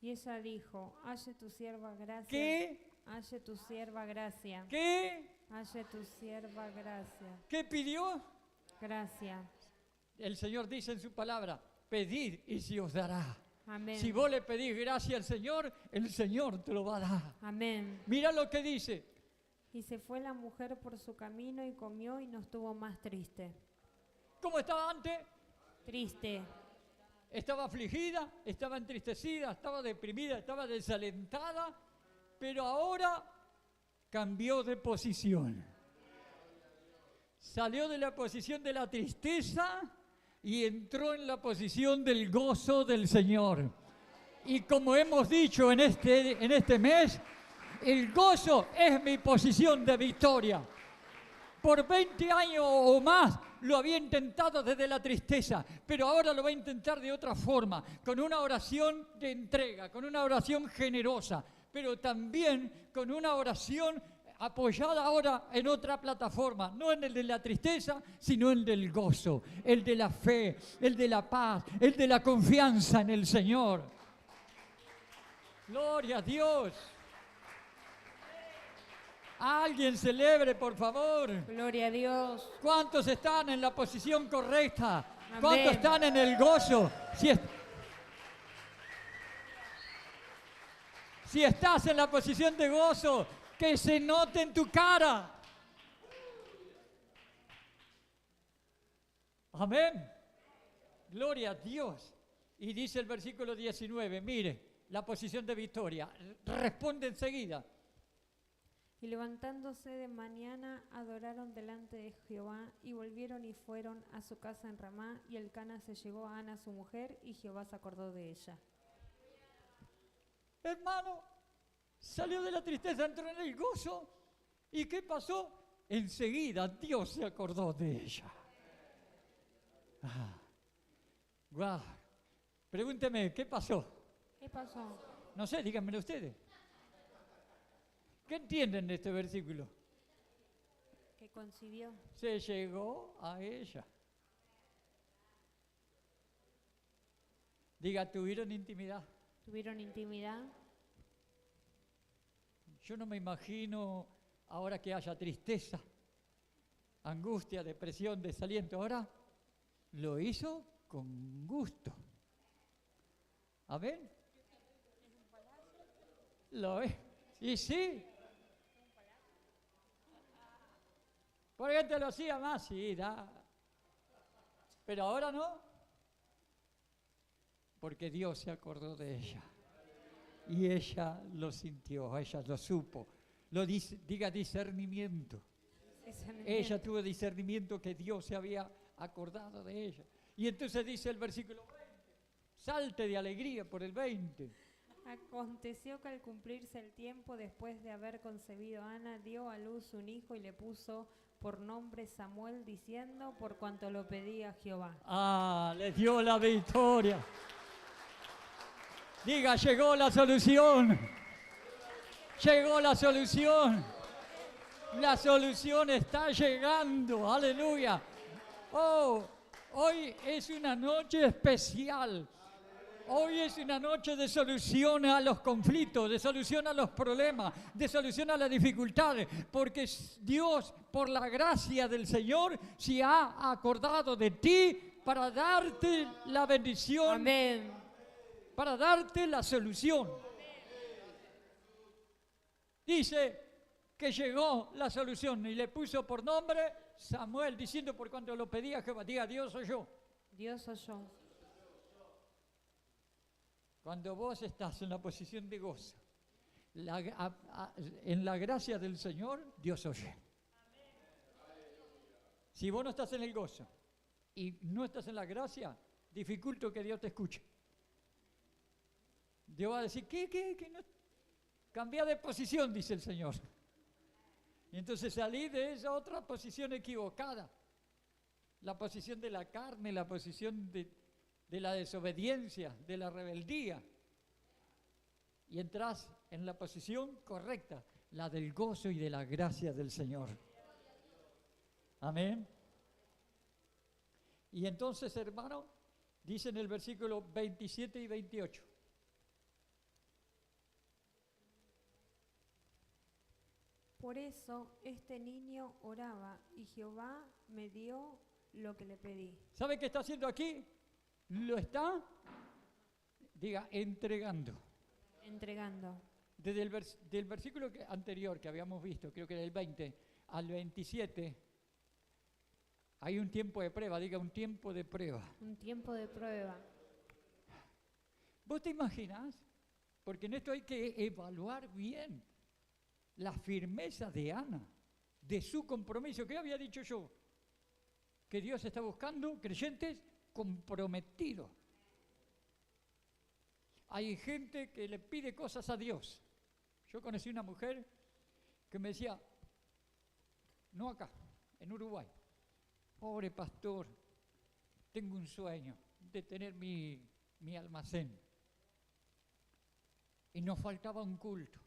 Y ella dijo, halle tu sierva gracia. ¿Qué? Halle tu sierva gracia. ¿Qué? Halle tu sierva gracia. ¿Qué pidió? Gracia. El Señor dice en su palabra, pedid y se os dará. Amén. Si vos le pedís gracia al Señor, el Señor te lo va a dar. Amén. Mira lo que dice. Y se fue la mujer por su camino y comió y no estuvo más triste. ¿Cómo estaba antes? Triste. Estaba afligida, estaba entristecida, estaba deprimida, estaba desalentada, pero ahora cambió de posición. Salió de la posición de la tristeza y entró en la posición del gozo del Señor. Y como hemos dicho en este mes, el gozo es mi posición de victoria. Por 20 años o más lo había intentado desde la tristeza, pero ahora lo va a intentar de otra forma, con una oración de entrega, con una oración generosa, pero también con una oración apoyada ahora en otra plataforma, no en el de la tristeza, sino en el del gozo, el de la fe, el de la paz, el de la confianza en el Señor. Gloria a Dios. Alguien celebre, por favor. Gloria a Dios. ¿Cuántos están en la posición correcta? Amén. ¿Cuántos están en el gozo? Si estás en la posición de gozo, que se note en tu cara. Amén. Gloria a Dios. Y dice el versículo 19, mire, la posición de victoria. Responde enseguida. Y levantándose de mañana, adoraron delante de Jehová, y volvieron y fueron a su casa en Ramá, y Elcana se llegó a Ana su mujer, y Jehová se acordó de ella. Hermano, salió de la tristeza, entró en el gozo. ¿Y qué pasó? Enseguida Dios se acordó de ella. Guau. Pregúnteme, ¿qué pasó? ¿Qué pasó? No sé, díganmelo ustedes. ¿Qué entienden de este versículo? Que concibió. Se llegó a ella. Diga, tuvieron intimidad. Tuvieron intimidad. Yo no me imagino ahora que haya tristeza, angustia, depresión, desaliento. Ahora lo hizo con gusto. ¿Amén? Lo es. Y sí. ¿Por qué te lo hacía más? Sí, da. Pero ahora no. Porque Dios se acordó de ella. Y ella lo sintió, ella lo supo. Diga discernimiento. Ella tuvo discernimiento que Dios se había acordado de ella. Y entonces dice el versículo 20, salte de alegría por el 20. Aconteció que al cumplirse el tiempo, después de haber concebido Ana, dio a luz un hijo y le puso por nombre Samuel, diciendo, por cuanto lo pedía Jehová. Ah, le dio la victoria. Diga, llegó la solución. Llegó la solución. La solución está llegando. Aleluya. Oh, hoy es una noche especial. Hoy es una noche de solución a los conflictos, de solución a los problemas, de solución a las dificultades, porque Dios, por la gracia del Señor, se ha acordado de ti para darte la bendición. Amén. Para darte la solución. Dice que llegó la solución y le puso por nombre Samuel, diciendo por cuanto lo pedía Jehová. Diga, Dios soy yo. Dios soy yo. Cuando vos estás en la posición de gozo, en la gracia del Señor, Dios oye. Si vos no estás en el gozo y no estás en la gracia, dificulto que Dios te escuche. Dios va a decir, ¿qué? No? Cambia de posición, dice el Señor. Y entonces salí de esa otra posición equivocada. La posición de la carne, la posición de la desobediencia, de la rebeldía. Y entras en la posición correcta, la del gozo y de la gracia del Señor. Amén. Y entonces, hermano, dice en el versículo 27 y 28. Por eso este niño oraba y Jehová me dio lo que le pedí. ¿Sabe qué está haciendo aquí? Lo está, diga, entregando. Entregando. Desde del versículo anterior que habíamos visto, creo que era el 20 al 27, hay un tiempo de prueba, diga, un tiempo de prueba. Un tiempo de prueba. ¿Vos te imaginás? Porque en esto hay que evaluar bien la firmeza de Ana, de su compromiso. ¿Qué había dicho yo? Que Dios está buscando creyentes comprometidos. Hay gente que le pide cosas a Dios. Yo conocí una mujer que me decía, no acá, en Uruguay, pobre pastor, tengo un sueño de tener mi almacén. Y nos faltaba un culto.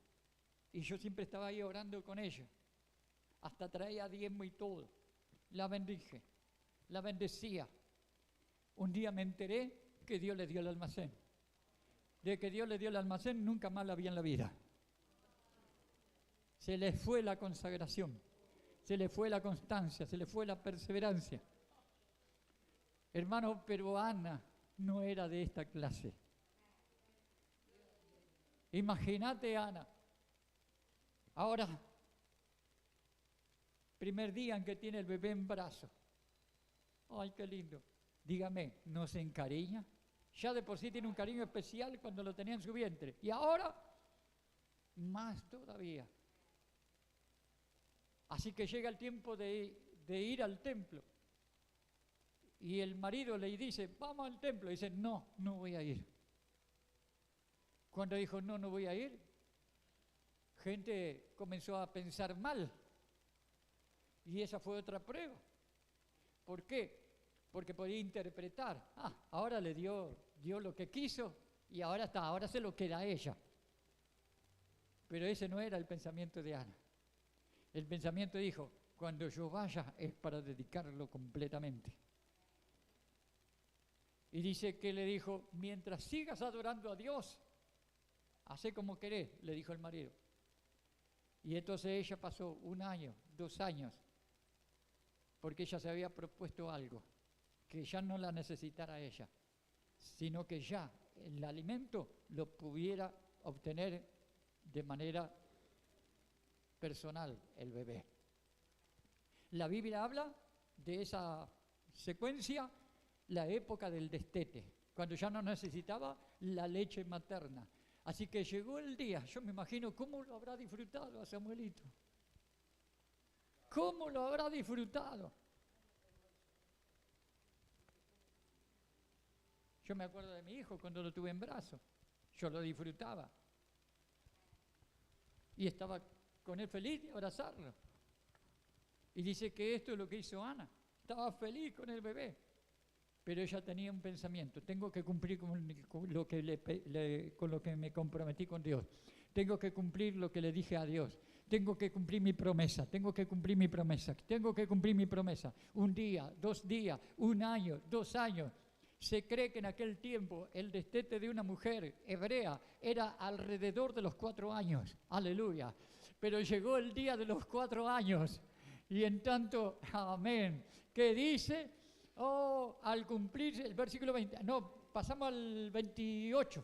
Y yo siempre estaba ahí orando con ella. Hasta traía diezmo y todo. La bendije, la bendecía. Un día me enteré que Dios le dio el almacén. De que Dios le dio el almacén, nunca más la vi en la vida. Se le fue la consagración, se le fue la constancia, se le fue la perseverancia. Hermano, pero Ana no era de esta clase. Imagínate, Ana. Ahora, primer día en que tiene el bebé en brazos. Ay, qué lindo. Dígame, ¿no se encariña? Ya de por sí tiene un cariño especial cuando lo tenía en su vientre. Y ahora, más todavía. Así que llega el tiempo de ir al templo. Y el marido le dice, vamos al templo. Y dice, no voy a ir. Cuando dijo, no voy a ir, gente comenzó a pensar mal. Y esa fue otra prueba. ¿Por qué? Porque podía interpretar. Ahora le dio lo que quiso y ahora se lo queda a ella. Pero ese no era el pensamiento de Ana. El pensamiento dijo, cuando yo vaya es para dedicarlo completamente. Y dice que le dijo, mientras sigas adorando a Dios, hacé como querés, le dijo el marido. Y entonces ella pasó 1 año, 2 años, porque ella se había propuesto algo, que ya no la necesitara ella, sino que ya el alimento lo pudiera obtener de manera personal el bebé. La Biblia habla de esa secuencia, la época del destete, cuando ya no necesitaba la leche materna. Así que llegó el día, yo me imagino cómo lo habrá disfrutado a Samuelito. ¿Cómo lo habrá disfrutado? Yo me acuerdo de mi hijo cuando lo tuve en brazos. Yo lo disfrutaba. Y estaba con él feliz de abrazarlo. Y dice que esto es lo que hizo Ana. Estaba feliz con el bebé. Pero ella tenía un pensamiento. Tengo que cumplir con lo que me comprometí con Dios. Tengo que cumplir lo que le dije a Dios. Tengo que cumplir mi promesa. Tengo que cumplir mi promesa. Tengo que cumplir mi promesa. 1 día, 2 días, 1 año, 2 años. Se cree que en aquel tiempo el destete de una mujer hebrea era alrededor de los 4 años. Aleluya. Pero llegó el día de los 4 años. Y en tanto, amén. ¿Qué dice? Oh, al cumplir el versículo 20. No, pasamos al 28.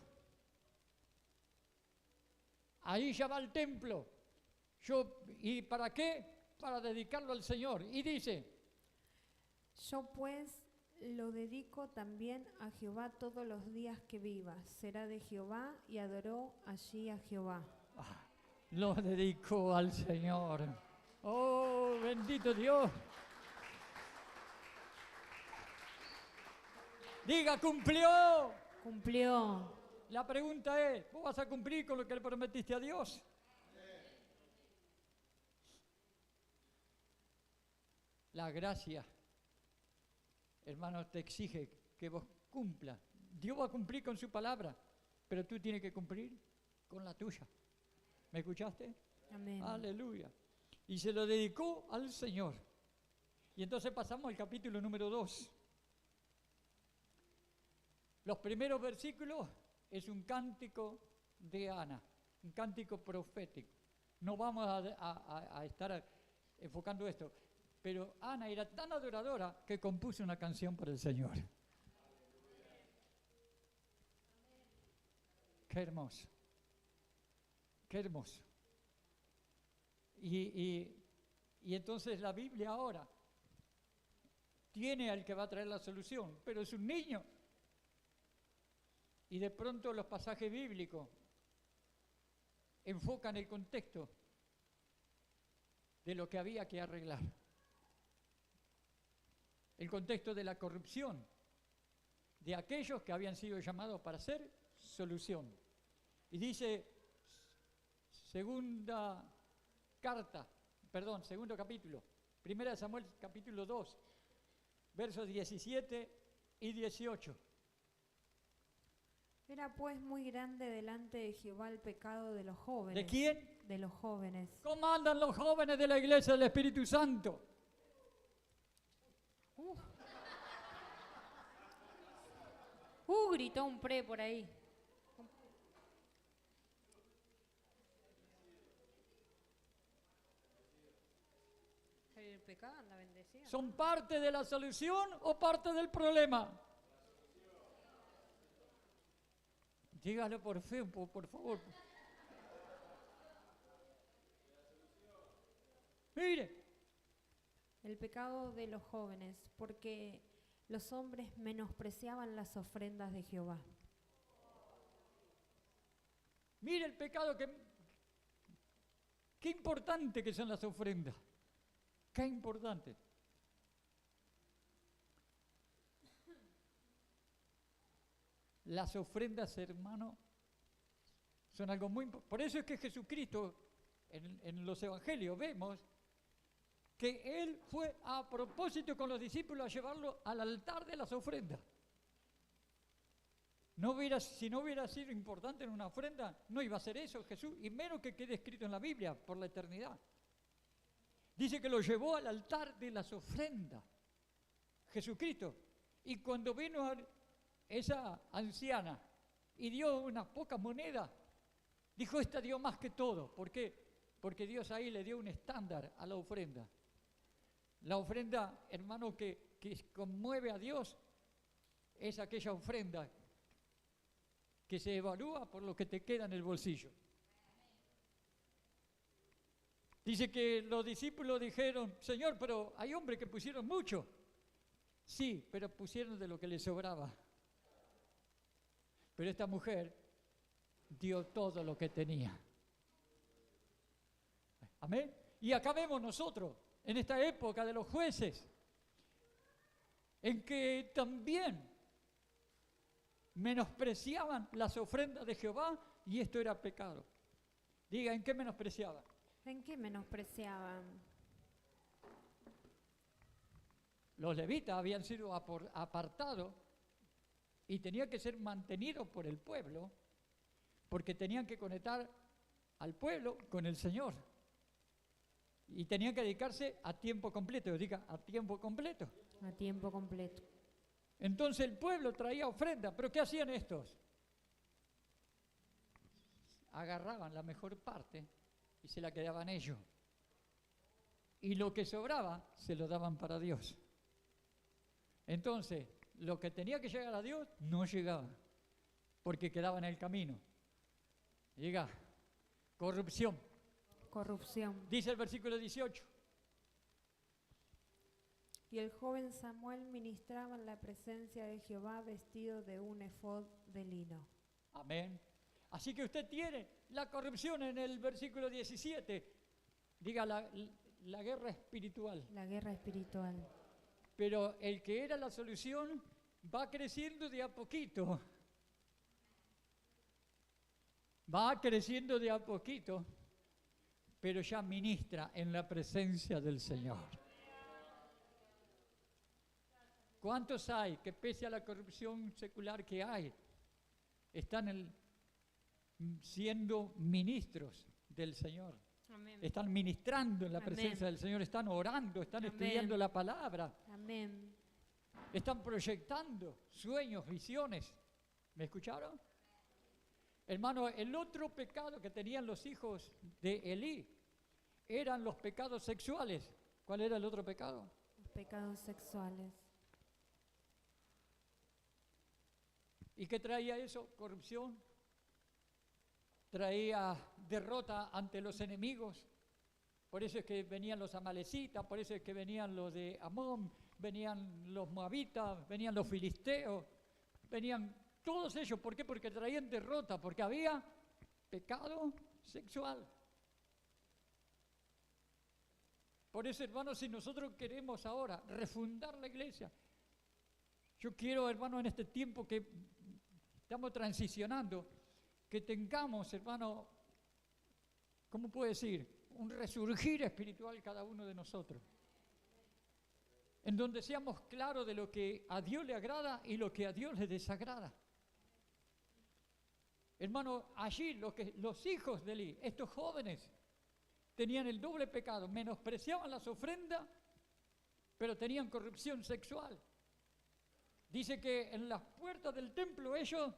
Ahí ya va al templo. ¿Y para qué? Para dedicarlo al Señor. Y dice: yo pues lo dedico también a Jehová todos los días que viva. Será de Jehová, y adoró allí a Jehová. Lo dedicó al Señor. Oh, bendito Dios. Diga, cumplió. Cumplió. La pregunta es, ¿vos vas a cumplir con lo que le prometiste a Dios? La gracia, hermano, te exige que vos cumplas. Dios va a cumplir con su palabra, pero tú tienes que cumplir con la tuya. ¿Me escuchaste? Amén. Aleluya. Y se lo dedicó al Señor. Y entonces pasamos al capítulo número 2. Los primeros versículos es un cántico de Ana, un cántico profético. No vamos a estar enfocando esto, pero Ana era tan adoradora que compuso una canción para el Señor. Qué hermoso, qué hermoso. Y entonces la Biblia ahora tiene al que va a traer la solución, pero es un niño. Y de pronto los pasajes bíblicos enfocan el contexto de lo que había que arreglar. El contexto de la corrupción de aquellos que habían sido llamados para hacer solución. Y dice, segundo capítulo, 1 Samuel capítulo 2, versos 17 y 18. Era pues muy grande delante de Jehová el pecado de los jóvenes. ¿De quién? De los jóvenes. ¿Cómo andan los jóvenes de la iglesia del Espíritu Santo? Gritó un pre por ahí. El pecado anda bendecido. ¿Son parte de la solución o parte del problema? Dígalo por fe, por favor. Mire. El pecado de los jóvenes, porque los hombres menospreciaban las ofrendas de Jehová. Mire el pecado qué importante que son las ofrendas. Qué importante. Las ofrendas, hermano, son algo muy importante. Por eso es que Jesucristo, en los evangelios vemos que Él fue a propósito con los discípulos a llevarlo al altar de las ofrendas. Si no hubiera sido importante en una ofrenda, no iba a ser eso Jesús, y menos que quede escrito en la Biblia por la eternidad. Dice que lo llevó al altar de las ofrendas, Jesucristo. Y cuando vino esa anciana y dio unas pocas monedas, dijo, esta dio más que todo. ¿Por qué? Porque Dios ahí le dio un estándar a la ofrenda. La ofrenda, hermano, que conmueve a Dios es aquella ofrenda que se evalúa por lo que te queda en el bolsillo. Dice que los discípulos dijeron, Señor, pero hay hombres que pusieron mucho. Sí, pero pusieron de lo que les sobraba. Pero esta mujer dio todo lo que tenía. Amén. Y acá vemos nosotros, en esta época de los jueces, en que también menospreciaban las ofrendas de Jehová y esto era pecado. Diga, ¿en qué menospreciaban? ¿En qué menospreciaban? Los levitas habían sido apartados y tenían que ser mantenidos por el pueblo porque tenían que conectar al pueblo con el Señor y tenían que dedicarse a tiempo completo. Diga, a tiempo completo. A tiempo completo. Entonces el pueblo traía ofrenda, pero ¿qué hacían estos? Agarraban la mejor parte y se la quedaban ellos. Y lo que sobraba se lo daban para Dios. Entonces, lo que tenía que llegar a Dios no llegaba, porque quedaba en el camino. Llega, corrupción. Corrupción. Dice el versículo 18. Y el joven Samuel ministraba en la presencia de Jehová vestido de un efod de lino. Amén. Así que usted tiene la corrupción en el versículo 17. Diga, la guerra espiritual. La guerra espiritual. Pero el que era la solución va creciendo de a poquito. Va creciendo de a poquito, pero ya ministra en la presencia del Señor. ¿Cuántos hay que pese a la corrupción secular que hay, están siendo ministros del Señor? Amén. Están ministrando en la Amén. presencia del Señor, están orando, están Amén. estudiando la palabra, Amén. están proyectando sueños, visiones. ¿Me escucharon? Hermano, el otro pecado que tenían los hijos de Elí eran los pecados sexuales. ¿Cuál era el otro pecado? Los pecados sexuales. ¿Y qué traía eso? Corrupción. Traía derrota ante los enemigos. Por eso es que venían los amalecitas, por eso es que venían los de Amón, venían los moabitas, venían los filisteos, venían todos ellos. ¿Por qué? Porque traían derrota, porque había pecado sexual. Por eso, hermanos, si nosotros queremos ahora refundar la iglesia, yo quiero, hermano, en este tiempo que estamos transicionando, que tengamos, hermano, ¿cómo puedo decir? Un resurgir espiritual cada uno de nosotros. En donde seamos claros de lo que a Dios le agrada y lo que a Dios le desagrada. Hermano, allí los hijos de Elí, estos jóvenes, tenían el doble pecado, menospreciaban las ofrendas, pero tenían corrupción sexual. Dice que en las puertas del templo ellos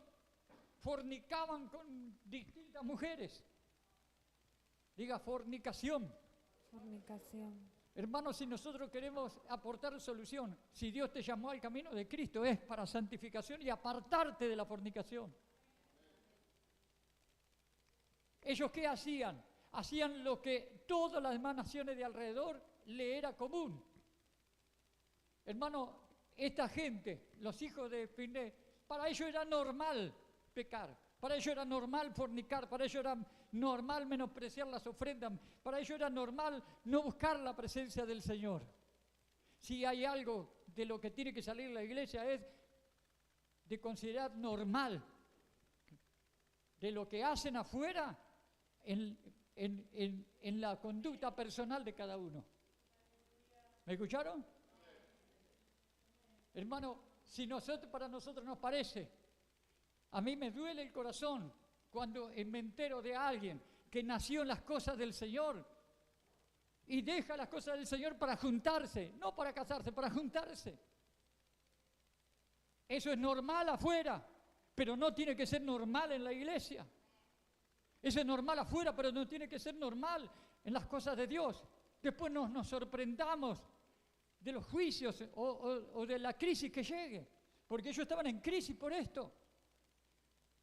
fornicaban con distintas mujeres. Diga, fornicación. Fornicación. Hermanos, si nosotros queremos aportar solución, si Dios te llamó al camino de Cristo, es para santificación y apartarte de la fornicación. ¿Ellos qué hacían? Hacían lo que todas las demás naciones de alrededor le era común. Hermano, esta gente, los hijos de Finé, para ellos era normal pecar, para ellos era normal fornicar, para ellos era normal menospreciar las ofrendas, para ellos era normal no buscar la presencia del Señor. Si hay algo de lo que tiene que salir la iglesia es de considerar normal de lo que hacen afuera en la conducta personal de cada uno. ¿Me escucharon? Hermano, si para nosotros nos parece A mí me duele el corazón cuando me entero de alguien que nació en las cosas del Señor y deja las cosas del Señor para juntarse, no para casarse, para juntarse. Eso es normal afuera, pero no tiene que ser normal en la iglesia. Eso es normal afuera, pero no tiene que ser normal en las cosas de Dios. Después nos sorprendamos de los juicios o de la crisis que llegue, porque ellos estaban en crisis por esto.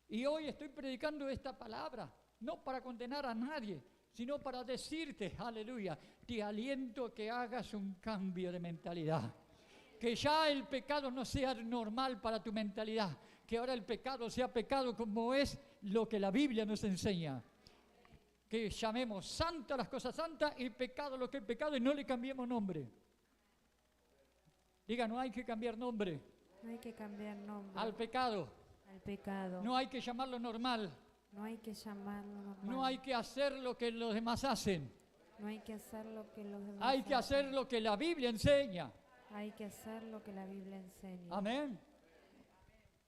Y hoy estoy predicando esta palabra, no para condenar a nadie, sino para decirte, aleluya, te aliento a que hagas un cambio de mentalidad. Que ya el pecado no sea normal para tu mentalidad, que ahora el pecado sea pecado como es lo que la Biblia nos enseña. Que llamemos santa las cosas santas y pecado lo que es pecado y no le cambiemos nombre. Diga, no hay que cambiar nombre. No hay que cambiar nombre Al pecado. al pecado. No hay que llamarlo normal. No hay que llamarlo normal. No hay que hacer lo que los demás hacen. No hay que hacer lo que los demás Hay que hacer hacen. lo que la Biblia enseña. Hay que hacer lo que la Biblia enseña. Amén.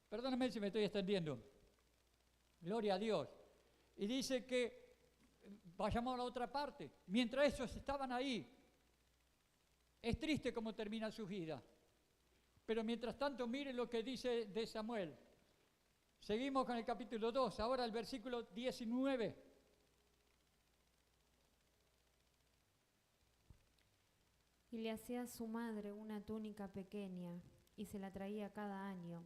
Perdóname si me estoy extendiendo. Gloria a Dios. Y dice que, vayamos a la otra parte, mientras ellos estaban ahí, es triste cómo termina su vida. Pero mientras tanto, miren lo que dice de Samuel. Seguimos con el capítulo 2, ahora el versículo 19. Y le hacía a su madre una túnica pequeña y se la traía cada año,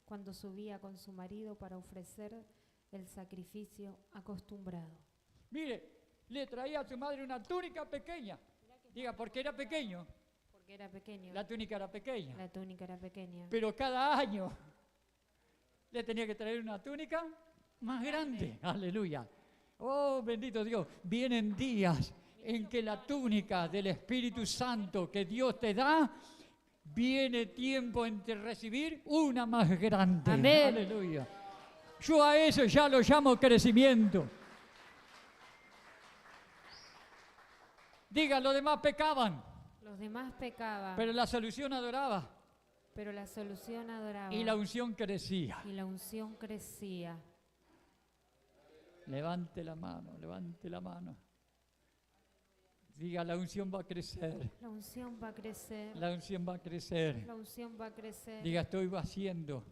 cuando subía con su marido para ofrecer el sacrificio acostumbrado. Mire, le traía a su madre una túnica pequeña. Diga, porque era pequeño. Porque era pequeño. La túnica era pequeña. La túnica era pequeña. Pero cada año le tenía que traer una túnica más grande. Aleluya. Oh, bendito Dios. Vienen días en que la túnica del Espíritu Santo que Dios te da, viene tiempo en de recibir una más grande. Amén. Aleluya. Yo a eso ya lo llamo crecimiento. Diga, los demás pecaban, Los demás pecaban, pero la solución adoraba pero la solución adoraba. y la unción crecía. Y la unción crecía. Levante la mano, levante la mano. Diga, la unción va a crecer. La unción va a crecer. La unción va a crecer. La unción va a crecer. Diga, estoy haciendo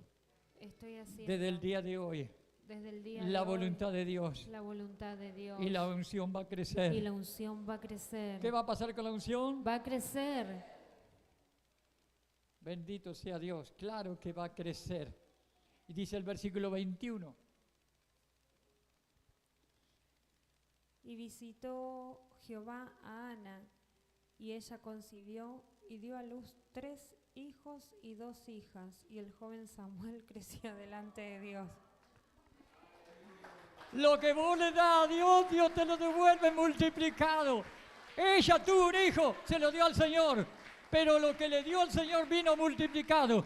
Estoy haciendo desde el día de hoy desde el día la de hoy voluntad de Dios la voluntad de Dios. y la unción va a Y crecer. la unción va a crecer. ¿Qué va a pasar con la unción? Va a crecer. Bendito sea Dios. Claro que va a crecer. Y dice el versículo 21. Y visitó Jehová a Ana, y ella concibió y dio a luz 3 hijos y 2 hijas, y el joven Samuel crecía delante de Dios. Lo que vos le das a Dios, Dios te lo devuelve multiplicado. Ella tuvo un hijo, se lo dio al Señor, pero lo que le dio al Señor vino multiplicado.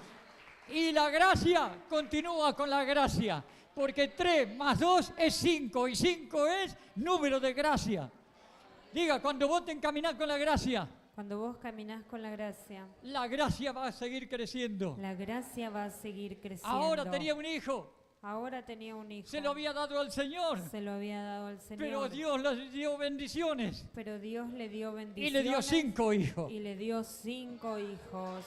Y la gracia continúa con la gracia, porque 3 más 2 es 5, y 5 es número de gracia. Diga, cuando vos te encaminás con la gracia Cuando vos caminás con la gracia va a seguir creciendo. va a seguir creciendo. Ahora tenía un hijo, Ahora tenía un hijo. se lo había dado al Señor, Se lo había dado al Señor. pero Dios le dio bendiciones Pero Dios le dio y bendiciones. le dio 5 hijos. Y le dio 5 hijos.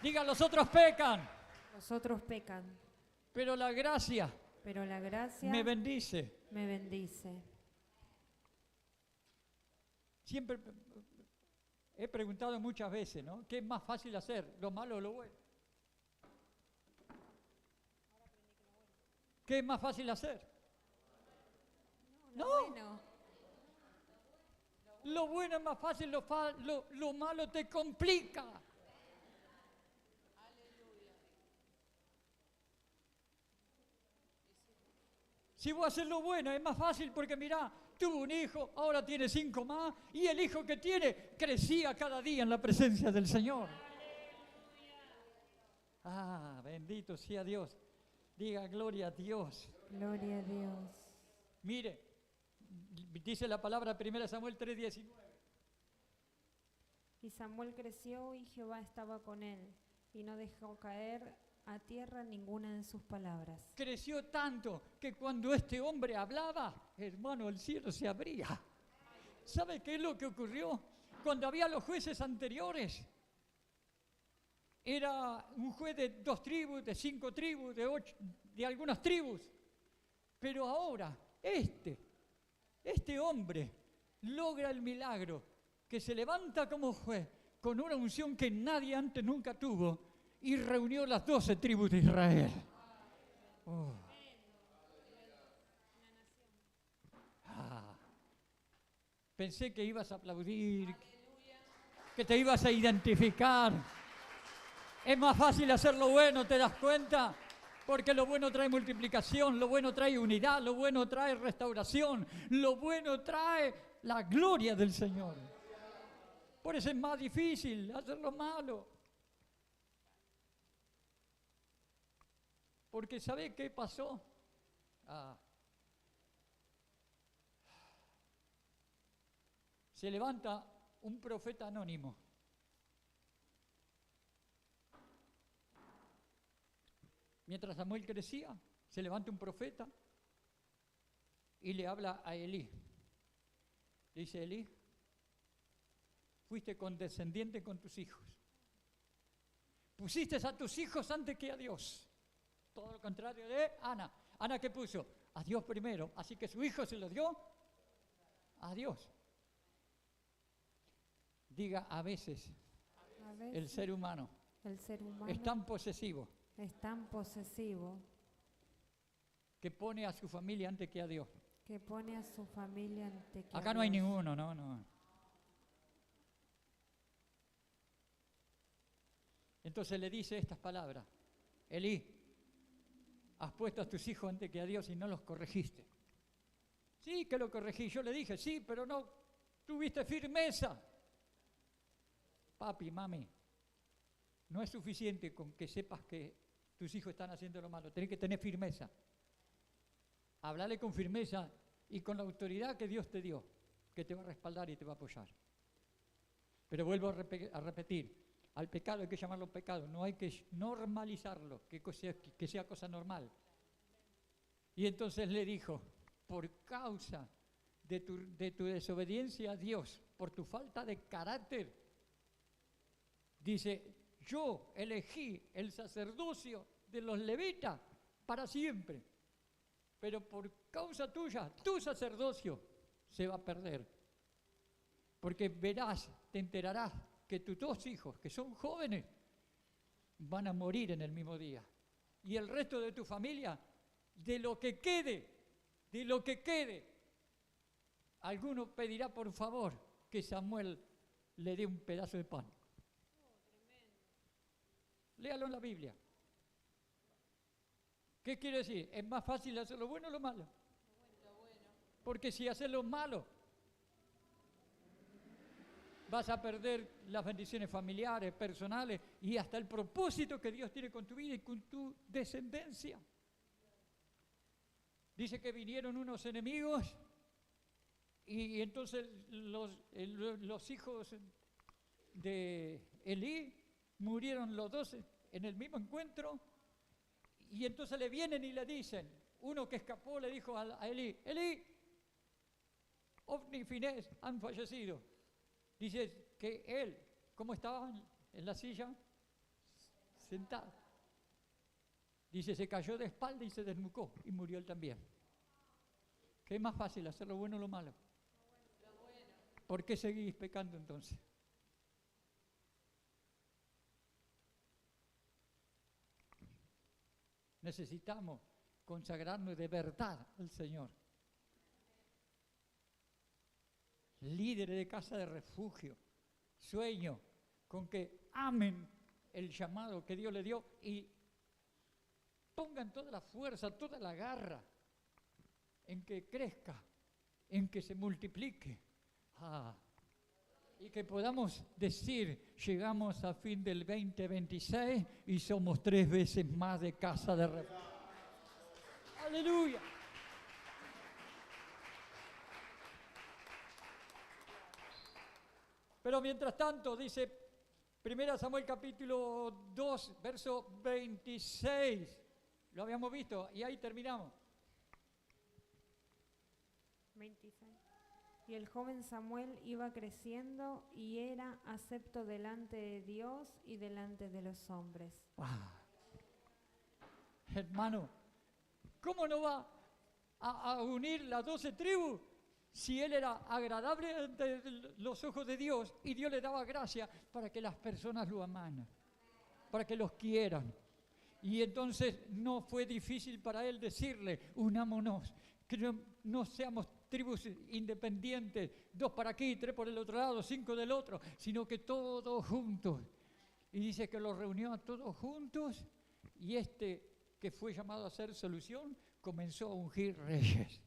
Diga, los otros pecan, Los otros pecan, pero la gracia pero la gracia me bendice. me bendice. Siempre he preguntado muchas veces, ¿no? ¿Qué es más fácil hacer, lo malo o lo bueno? ¿Qué es más fácil hacer? No, Bueno, lo bueno es más fácil, lo malo te complica. Si vos haces lo bueno es más fácil porque mirá, tuvo un hijo, ahora tiene 5 más y el hijo que tiene crecía cada día en la presencia del Señor. Ah, bendito sea Dios. Diga gloria a Dios. gloria a Dios. Mire, dice la palabra 1 Samuel 3:19. Y Samuel creció y Jehová estaba con él, y no dejó caer a tierra ninguna de sus palabras. Creció tanto que cuando este hombre hablaba, hermano, el cielo se abría. ¿Sabe qué es lo que ocurrió? Cuando había los jueces anteriores, era un juez de 2 tribus, de 5 tribus, de 8, de algunas tribus. Pero ahora, este hombre logra el milagro, que se levanta como juez con una unción que nadie antes nunca tuvo y reunió las 12 tribus de Israel. Oh. Pensé que ibas a aplaudir, que te ibas a identificar. Es más fácil hacer lo bueno, ¿te das cuenta? Porque lo bueno trae multiplicación, lo bueno trae unidad, lo bueno trae restauración, lo bueno trae la gloria del Señor. Por eso es más difícil hacer lo malo. Porque ¿sabe qué pasó? Se levanta un profeta anónimo. Mientras Samuel crecía, se levanta un profeta y le habla a Elí. Le dice: Elí, fuiste condescendiente con tus hijos. Pusiste a tus hijos antes que a Dios. Todo lo contrario de Ana. Ana, ¿qué puso? A Dios primero. Así que su hijo se lo dio a Dios. Diga, a veces el ser humano es tan posesivo. Es tan posesivo Que pone a su familia antes que a Dios. Que pone a su familia antes que Acá a no hay Dios. ninguno, no. Entonces le dice estas palabras: Elí, has puesto a tus hijos antes que a Dios y no los corregiste. Sí que lo corregí, yo le dije, sí, pero no tuviste firmeza. Papi, mami, no es suficiente con que sepas que tus hijos están haciendo lo malo, tenés que tener firmeza. Hablale con firmeza y con la autoridad que Dios te dio, que te va a respaldar y te va a apoyar. Pero vuelvo a repetir, al pecado hay que llamarlo pecado, no hay que normalizarlo, que sea cosa normal. Y entonces le dijo: por causa de tu desobediencia a Dios, por tu falta de carácter, dice, yo elegí el sacerdocio de los levitas para siempre, pero por causa tuya, tu sacerdocio se va a perder. Porque verás, te enterarás que tus 2 hijos, que son jóvenes, van a morir en el mismo día. Y el resto de tu familia, de lo que quede, alguno pedirá por favor que Samuel le dé un pedazo de pan. Léalo en la Biblia. ¿Qué quiere decir? ¿Es más fácil hacer lo bueno o lo malo? Porque si haces lo malo, vas a perder las bendiciones familiares, personales y hasta el propósito que Dios tiene con tu vida y con tu descendencia. Dice que vinieron unos enemigos y entonces los hijos de Elí murieron los 12 en el mismo encuentro. Y entonces le vienen y le dicen, uno que escapó le dijo a Elí, Elí, Ofni y Finés han fallecido. Dice que él, ¿cómo estaba en la silla? Sentado. Dice, se cayó de espalda y se desnucó y murió él también. ¿Qué es más fácil, hacer lo bueno o lo malo? ¿Por qué seguís pecando entonces? Necesitamos consagrarnos de verdad al Señor. Líderes de casa de refugio, sueño con que amen el llamado que Dios le dio y pongan toda la fuerza, toda la garra en que crezca, en que se multiplique. Y que podamos decir, llegamos a fin del 2026 y somos 3 veces más de casa de refugio. ¡Aleluya! Pero mientras tanto, dice 1 Samuel capítulo 2, verso 26. Lo habíamos visto y ahí terminamos. 26. Y el joven Samuel iba creciendo y era acepto delante de Dios y delante de los hombres. Hermano, ¿cómo no va a unir las 12 tribus si él era agradable ante los ojos de Dios y Dios le daba gracia para que las personas lo amaran, para que los quieran? Y entonces no fue difícil para él decirle, unámonos, que no seamos tribus independientes, 2 para aquí, 3 por el otro lado, 5 del otro, sino que todos juntos. Y dice que los reunió a todos juntos y que fue llamado a ser solución, comenzó a ungir reyes.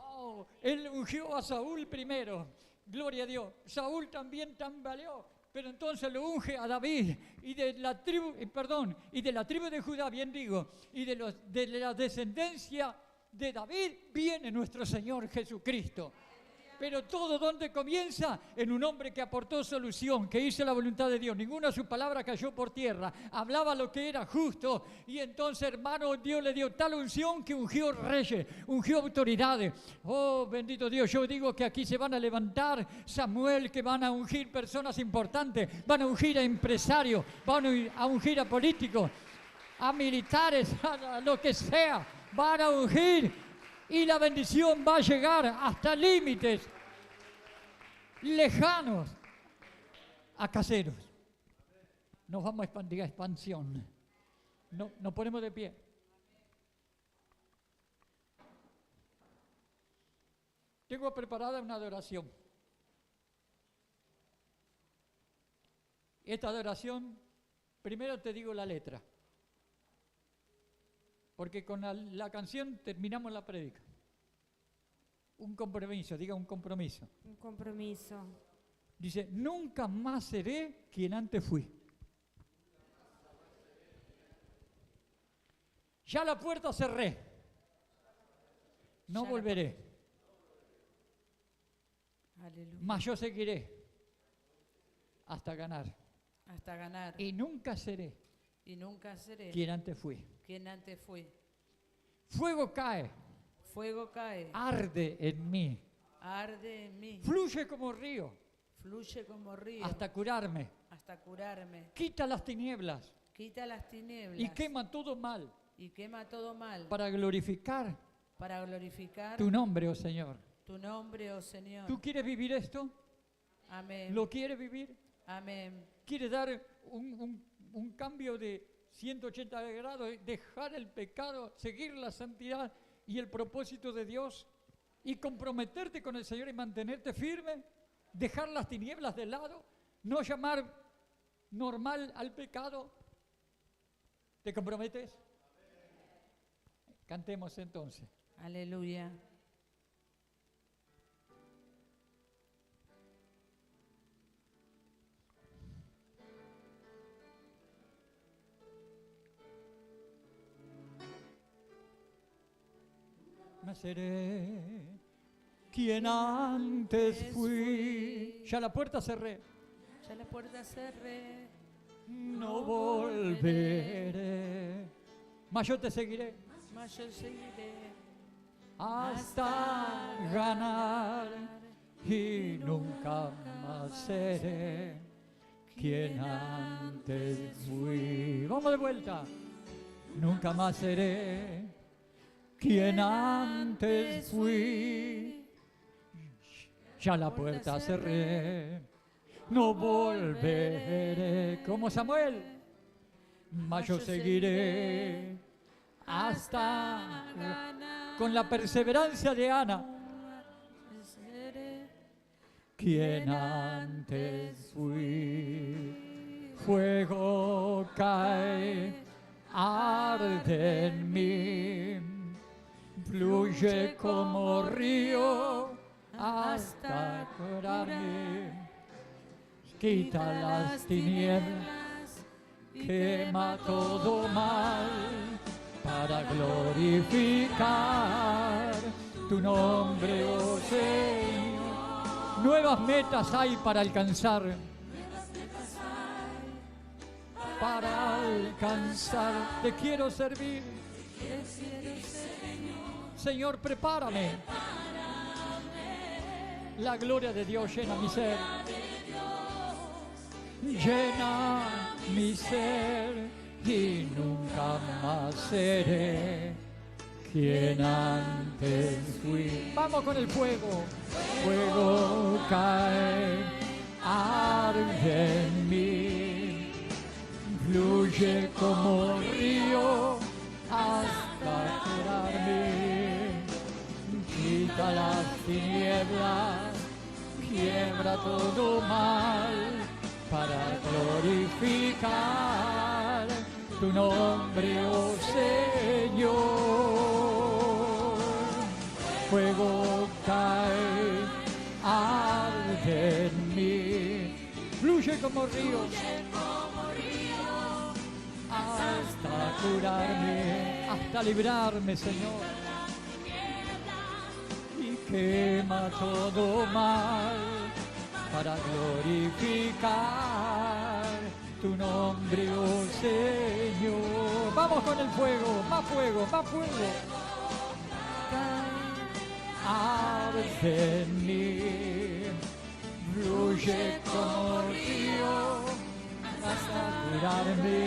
Oh, él ungió a Saúl primero, gloria a Dios. Saúl también tambaleó, pero entonces lo unge a David y de la tribu, de Judá, bien digo, y de la descendencia de David viene nuestro Señor Jesucristo. Pero todo donde comienza, en un hombre que aportó solución, que hizo la voluntad de Dios. Ninguna de sus palabras cayó por tierra. Hablaba lo que era justo. Y entonces, hermano, Dios le dio tal unción que ungió reyes, ungió autoridades. Oh, bendito Dios. Yo digo que aquí se van a levantar Samuel, que van a ungir personas importantes, van a ungir a empresarios, van a ungir a políticos, a militares, a lo que sea. Van a ungir. Y la bendición va a llegar hasta límites lejanos a caseros. Nos vamos a expandir, expansión. Nos ponemos de pie. Tengo preparada una adoración. Esta adoración, primero te digo la letra. Porque con la canción terminamos la prédica. Un compromiso, diga un compromiso. Un compromiso. Dice, nunca más seré quien antes fui. Ya la puerta cerré. No volveré. Aleluya. Mas yo seguiré hasta ganar. Hasta ganar. Y nunca seré quien antes fui. Quien antes fui. Fuego cae. Fuego cae. Arde en mí. Arde en mí. Fluye como río. Fluye como río. Hasta curarme. Hasta curarme. Quita las tinieblas. Quita las tinieblas. Y quema todo mal. Y quema todo mal. Para glorificar. Para glorificar. Tu nombre, oh Señor. Tu nombre, oh Señor. ¿Tú quieres vivir esto? Amén. ¿Lo quieres vivir? Amén. ¿Quieres dar un cambio de 180 grados, dejar el pecado, seguir la santidad y el propósito de Dios y comprometerte con el Señor y mantenerte firme, dejar las tinieblas de lado, no llamar normal al pecado? ¿Te comprometes? Cantemos entonces. Aleluya. No seré quien antes fui. Ya la puerta cerré. Ya la puerta cerré. No volveré. Mas yo te seguiré. Mas yo seguiré. Hasta ganar. Y nunca más seré quien antes fui. Vamos de vuelta. Nunca más seré quien antes fui. Ya la puerta cerré. No volveré como Samuel, mas yo seguiré hasta ganar. Con la perseverancia de Ana. Quien antes fui. Fuego cae, arde en mí. Fluye como río hasta curarme. Quita las tinieblas, quema todo mal para glorificar tu nombre, oh Señor. Nuevas metas hay para alcanzar. Para alcanzar, te quiero servir. Señor, prepárame. La gloria de Dios llena mi ser. Llena mi ser y nunca más seré quien antes fui. Vamos con el fuego. Fuego cae, arde en mí, fluye como río hasta curarme. Quita las tinieblas, quiebra todo mal para glorificar tu nombre, oh Señor. Fuego cae, arde en mí, fluye como ríos hasta curarme, hasta librarme, Señor. Y quema todo mal para glorificar tu nombre, oh Señor. Vamos con el fuego, más fuego, más fuego. Arde en mí, fluye como río hasta curarme.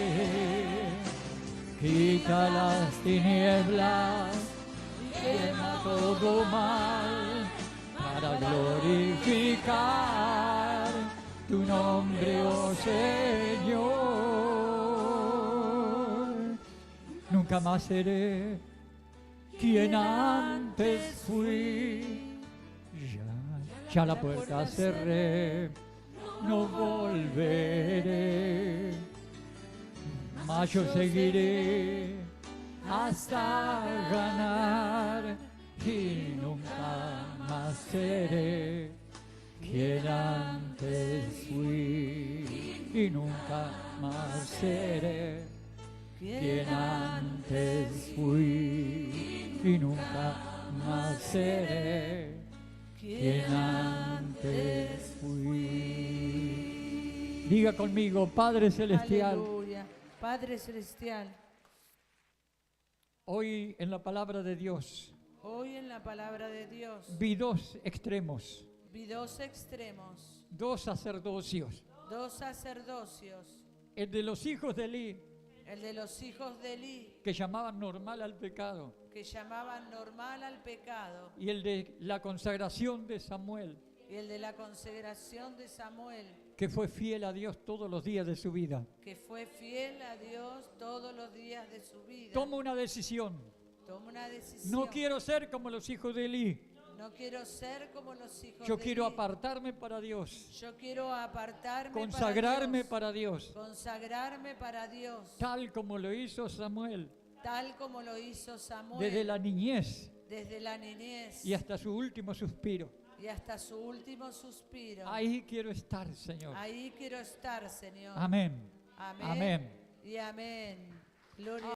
Quita las tinieblas, quema todo mal para glorificar tu nombre, oh Señor. Nunca más seré quien antes fui. Ya la puerta cerré, no volveré, mas yo seguiré hasta ganar y nunca más seré quien antes fui y nunca más seré quien antes fui y nunca más seré quien antes fui. Diga conmigo, Padre Celestial. Aleluya. Padre Celestial, Hoy en la palabra de Dios hoy en la palabra de Dios vi dos extremos, vi dos extremos, dos sacerdocios. dos sacerdocios, El de los hijos de Elí, el de los hijos de Elí, que llamaban normal al pecado, que llamaban normal al pecado, y el de la consagración de Samuel, y el de la consagración de Samuel, que fue fiel a Dios todos los días de su vida. que fue fiel a Dios todos los días de su vida. Toma una decisión. Toma una decisión. No quiero ser como los hijos de Elí. No quiero ser como los hijos Yo de quiero Elí. apartarme para Dios, Yo quiero apartarme consagrarme para para Dios, Dios. Consagrarme para Dios. tal como lo hizo Samuel, Tal como lo hizo Samuel. desde la niñez Desde la niñez. y hasta su último suspiro. Y hasta su último suspiro. Ahí quiero estar, Señor. Ahí quiero estar, Señor. Amén. Amén. Amén. Y amén. Gloria